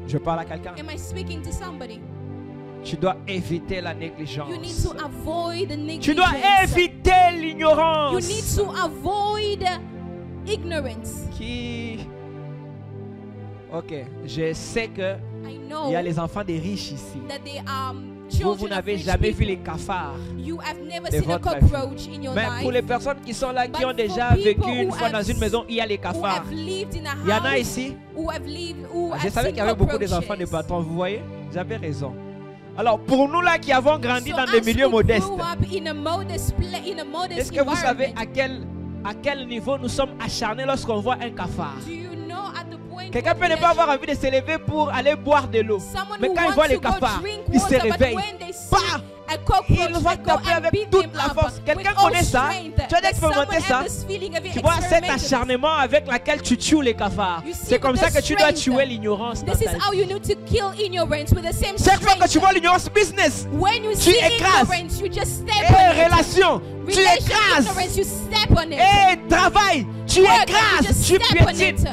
Je parle à quelqu'un. Am I speaking to somebody? Tu dois éviter la négligence. You need to avoid the negligence. Tu dois éviter You l'ignorance. need to avoid ignorance. Ok, je sais que I il know y a les enfants des riches ici. that they Vous children of n'avez rich jamais vu people. les cafards. You have never de seen a votre vie. cockroach in your Mais pour les life. personnes qui sont là, qui But ont for déjà people vécu une who fois dans have une maison, il y a les Who cafards. have lived in a Il y en a house, ici. who have lived, who Je have savais seen qu'il y avait beaucoup des cockroaches. enfants de patrons, vous voyez? J'avais raison. Alors, pour nous là qui avons grandi So dans des as milieux we modestes, grew up in a modest est-ce que vous savez environment, à quel niveau nous sommes acharnés lorsqu'on voit un cafard? do you know at the point drink Quelqu'un with peut ne pas avoir pleasure. envie de se lever pour aller boire de l'eau. Someone Mais who quand il wants voit les to go cafards, drink il se water, but réveille. when they see Bah! a cockroach, Il va they go taper and avec beat toute them la up force. Quelqu'un with all connaît ça? strength. Tu as Does expérimenté someone ça? have this feeling? Have you Tu vois cet experimented this? acharnement avec lequel tu tues les cafards. You see C'est comme with ça the que tu dois strength. tuer l'ignorance dans This is ta how vie. you need to kill ignorance with the same Chaque fois que tu strength. vois l'ignorance business, When you tu see écrases. ignorance, you just step et on it. relation, tu Relation écrases. ignorance, you step on it. Et travail, tu Work, you écrases, just tu step on piétines. it.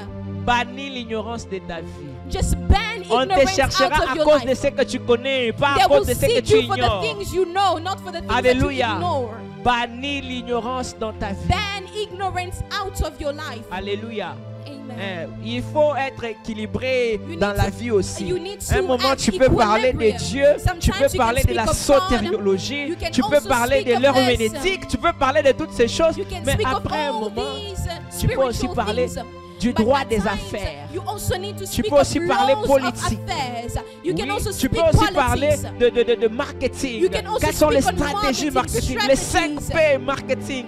Bannis l'ignorance de ta vie. Just ban On te ignorance cherchera out of à your cause de life. ce que tu connais, pas They à will cause de ce que seek tu you for the ignores. things you know, not for the things Alléluia. that you ignore. Bannis l'ignorance dans ta vie. Ban ignorance out of your life. Alléluia. Amen. Il faut être équilibré You dans need la to- vie aussi. you need Un to moment, act tu peux parler de equilibrium. Dieu, tu Sometimes peux you can parler de speak la of God. sotériologie, You can tu peux also parler speak de of l'herméneutique, tu peux parler de toutes ces choses. You can Mais speak of après un all moment, these tu peux aussi spiritual parler things. du But droit at des times, affaires. you also need to Tu speak peux aussi of parler laws of politique. affairs. You Oui, can also tu peux speak aussi parler politics. de marketing. You can also Quelles sont les speak on stratégies marketing marketing? Les 5 strategies. P marketing.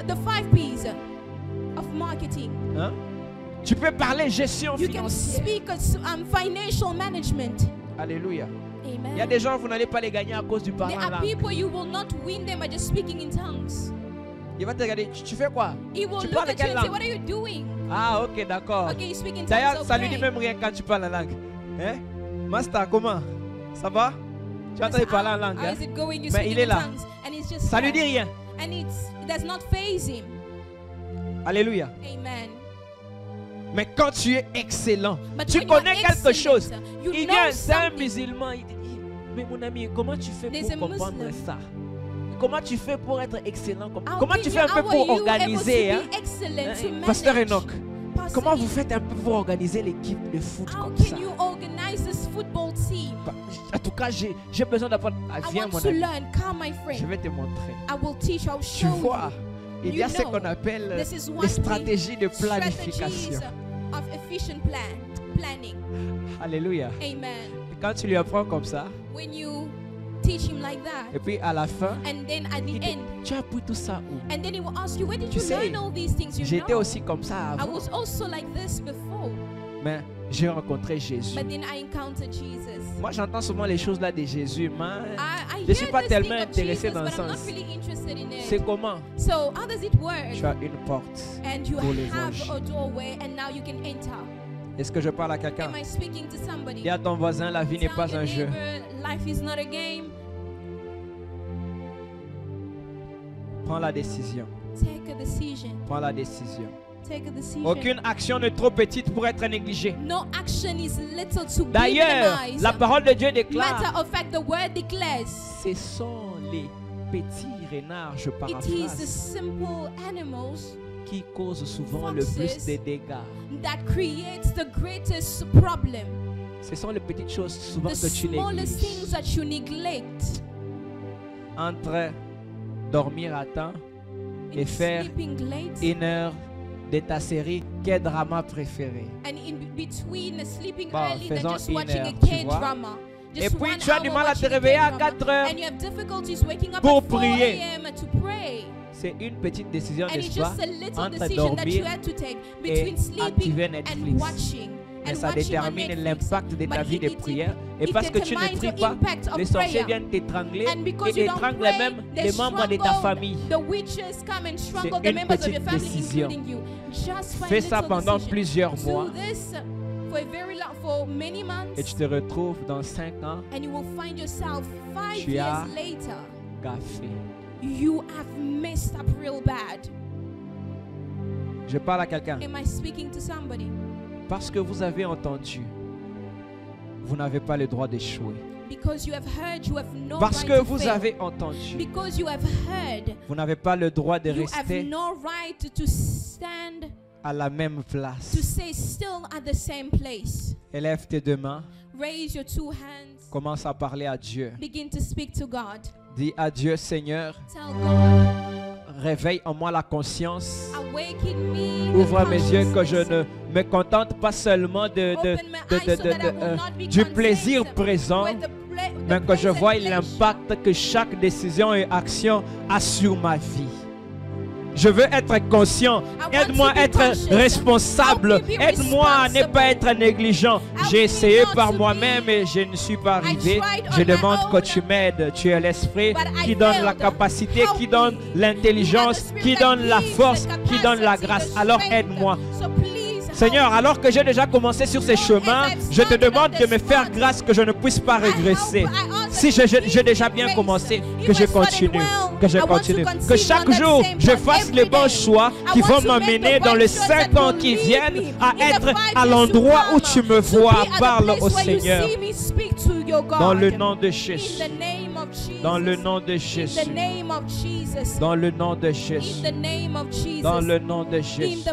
The 5 P's of marketing. Hein? Tu peux parler gestion You can financière. speak of financial management. Alléluia. Amen. Il y a des gens, vous n'allez pas les gagner à cause du There parent are là. people you will not win them by just speaking in tongues. Il va te regarder, tu fais quoi? He will Tu look parles at you quelle and say, langue? "What are you doing?" Ah, ok, d'accord. Okay, you speak in D'ailleurs, tongues. ça lui dit Okay. même rien quand tu parles la langue. Hein? Master, comment? Ça va? Tu entends parler en langue. How Hein? is it going? You Mais speak il est in là. tongues, and it's just Ça lui there. dit rien. And it does not faze him. Alléluia. Amen. Mais quand tu es excellent, But tu when you are connais quelque excellent, chose. you Il know vient, c'est un something. musulman. Il te dit, mais mon ami, comment tu fais There's pour a comprendre Muslim. ça? Comment tu fais pour être excellent? How Comment can tu you- fais un peu how pour are you organiser? able Hein? to be excellent to manage? Pasteur Enoch, Pastor comment vous Enoch, faites un peu pour organiser l'équipe de foot How comme ça? can you organize this football team? En tout cas, j'ai besoin d'apprendre. Ah, I viens, want mon to ami. learn. Come, my Je friend. vais te montrer. I will teach. I will Tu show vois, il y a You ce know, qu'on appelle this is one les thing, stratégies de strategies planification. of efficient planning. Alléluia. Amen. Et quand tu lui apprends comme ça, When you teach him like that, et puis à la fin, and then at the il dit, end, tu as appris tout ça où? and then he will ask you, where did Tu you sais, learn all these things? You J'étais know, aussi comme ça I avant, was also like this before, mais j'ai rencontré Jésus. but then I encountered Jesus. Moi, j'entends souvent les choses là de Jésus, mais I je suis hear pas this tellement thing of intéressé Jesus, dans le but I'm not sens. really interested in C'est it. comment? So how does it work? Tu as une porte And you pour have l'évangile. a doorway, and now you can enter. Est-ce que je parle à quelqu'un? Am I speaking to somebody? Dis à ton voisin, la vie n'est Tell pas your un jeu. neighbor, life is not a game. Prends la décision. Take a decision. Prends la décision. Take a decision. Aucune action n'est trop petite pour être négligée. No action is little to be D'ailleurs, minimized. la parole de Dieu déclare, Matter of fact, the word declares ce sont les petits renards, je it is the paraphrase, simple animals qui causent souvent le plus Foxes. de dégâts. that creates the greatest problem. Ce sont les petites choses souvent The que tu smallest things négliges. that you neglect. Entre dormir à temps et In faire sleeping late 1 heure de ta série, quel drama préféré. and in between sleeping Bon, early than faisons just 1 watching heure, a tu K-drama. Et Just puis 1 tu as du hour mal à te watching a réveiller à K-drama. 4 heures And you have difficulties waking up pour at 4 prier. a.m. to pray. C'est une petite décision, And it's n'est-ce pas? just a little Entre decision that you dormir had to take et between sleeping activer and Netflix. watching. Mais And ça watching on détermine Netflix. l'impact de ta But vie de it prière. Et it parce que tu ne determines pries the pas, impact of les sorciers prayer. viennent t'étrangler And because et you don't étranglent pray, même they les membres de ta strangle famille. The witches come and strangle C'est the une members of petite your family, décision. including you. Just find Fais ça little pendant decision. plusieurs Do mois this for a very long, for many months, et tu te retrouves dans 5 ans and you will find yourself 5 Tu years as- later. gaffé. You have messed up real bad. Je parle à quelqu'un. Am I speaking to somebody? Parce que vous avez entendu, vous n'avez pas le droit d'échouer. Because you have heard, you have no Parce right que to vous fail. avez entendu, Because you have heard, vous n'avez pas le droit de you have rester no right to stand, à la même to place. stay still at the same place. Élève tes deux mains, Raise your two hands. commence à parler à Dieu. Begin to speak to God. Dis à Dieu, Seigneur, Tell God, réveille en moi la conscience. awaken me. Ouvre the mes yeux que je consciousness. ne me contente pas seulement Open my eyes so that I will not be du content plaisir présent, with the mais que je present voie pleasure. l'impact que chaque décision et action a sur ma vie. Je veux être conscient. Aide-moi à être responsable. Aide-moi à ne pas être négligent. J'ai essayé par moi-même et je ne suis pas arrivé. Je demande que tu m'aides. Tu es l'Esprit qui donne la capacité, qui donne l'intelligence, qui donne la force, qui donne la grâce. Alors aide-moi. Seigneur, alors que j'ai déjà commencé sur ces chemins, je te demande de me faire grâce que je ne puisse pas régresser. Si j'ai déjà bien commencé, que je continue. Que je continue. Que chaque jour, je fasse les bons choix qui vont m'amener dans les 5 ans qui viennent à être à l'endroit où tu me vois. Parle au Seigneur. Dans le nom de Jésus. Dans le nom de Jésus. Dans le nom de Jésus. Dans le nom de Jésus.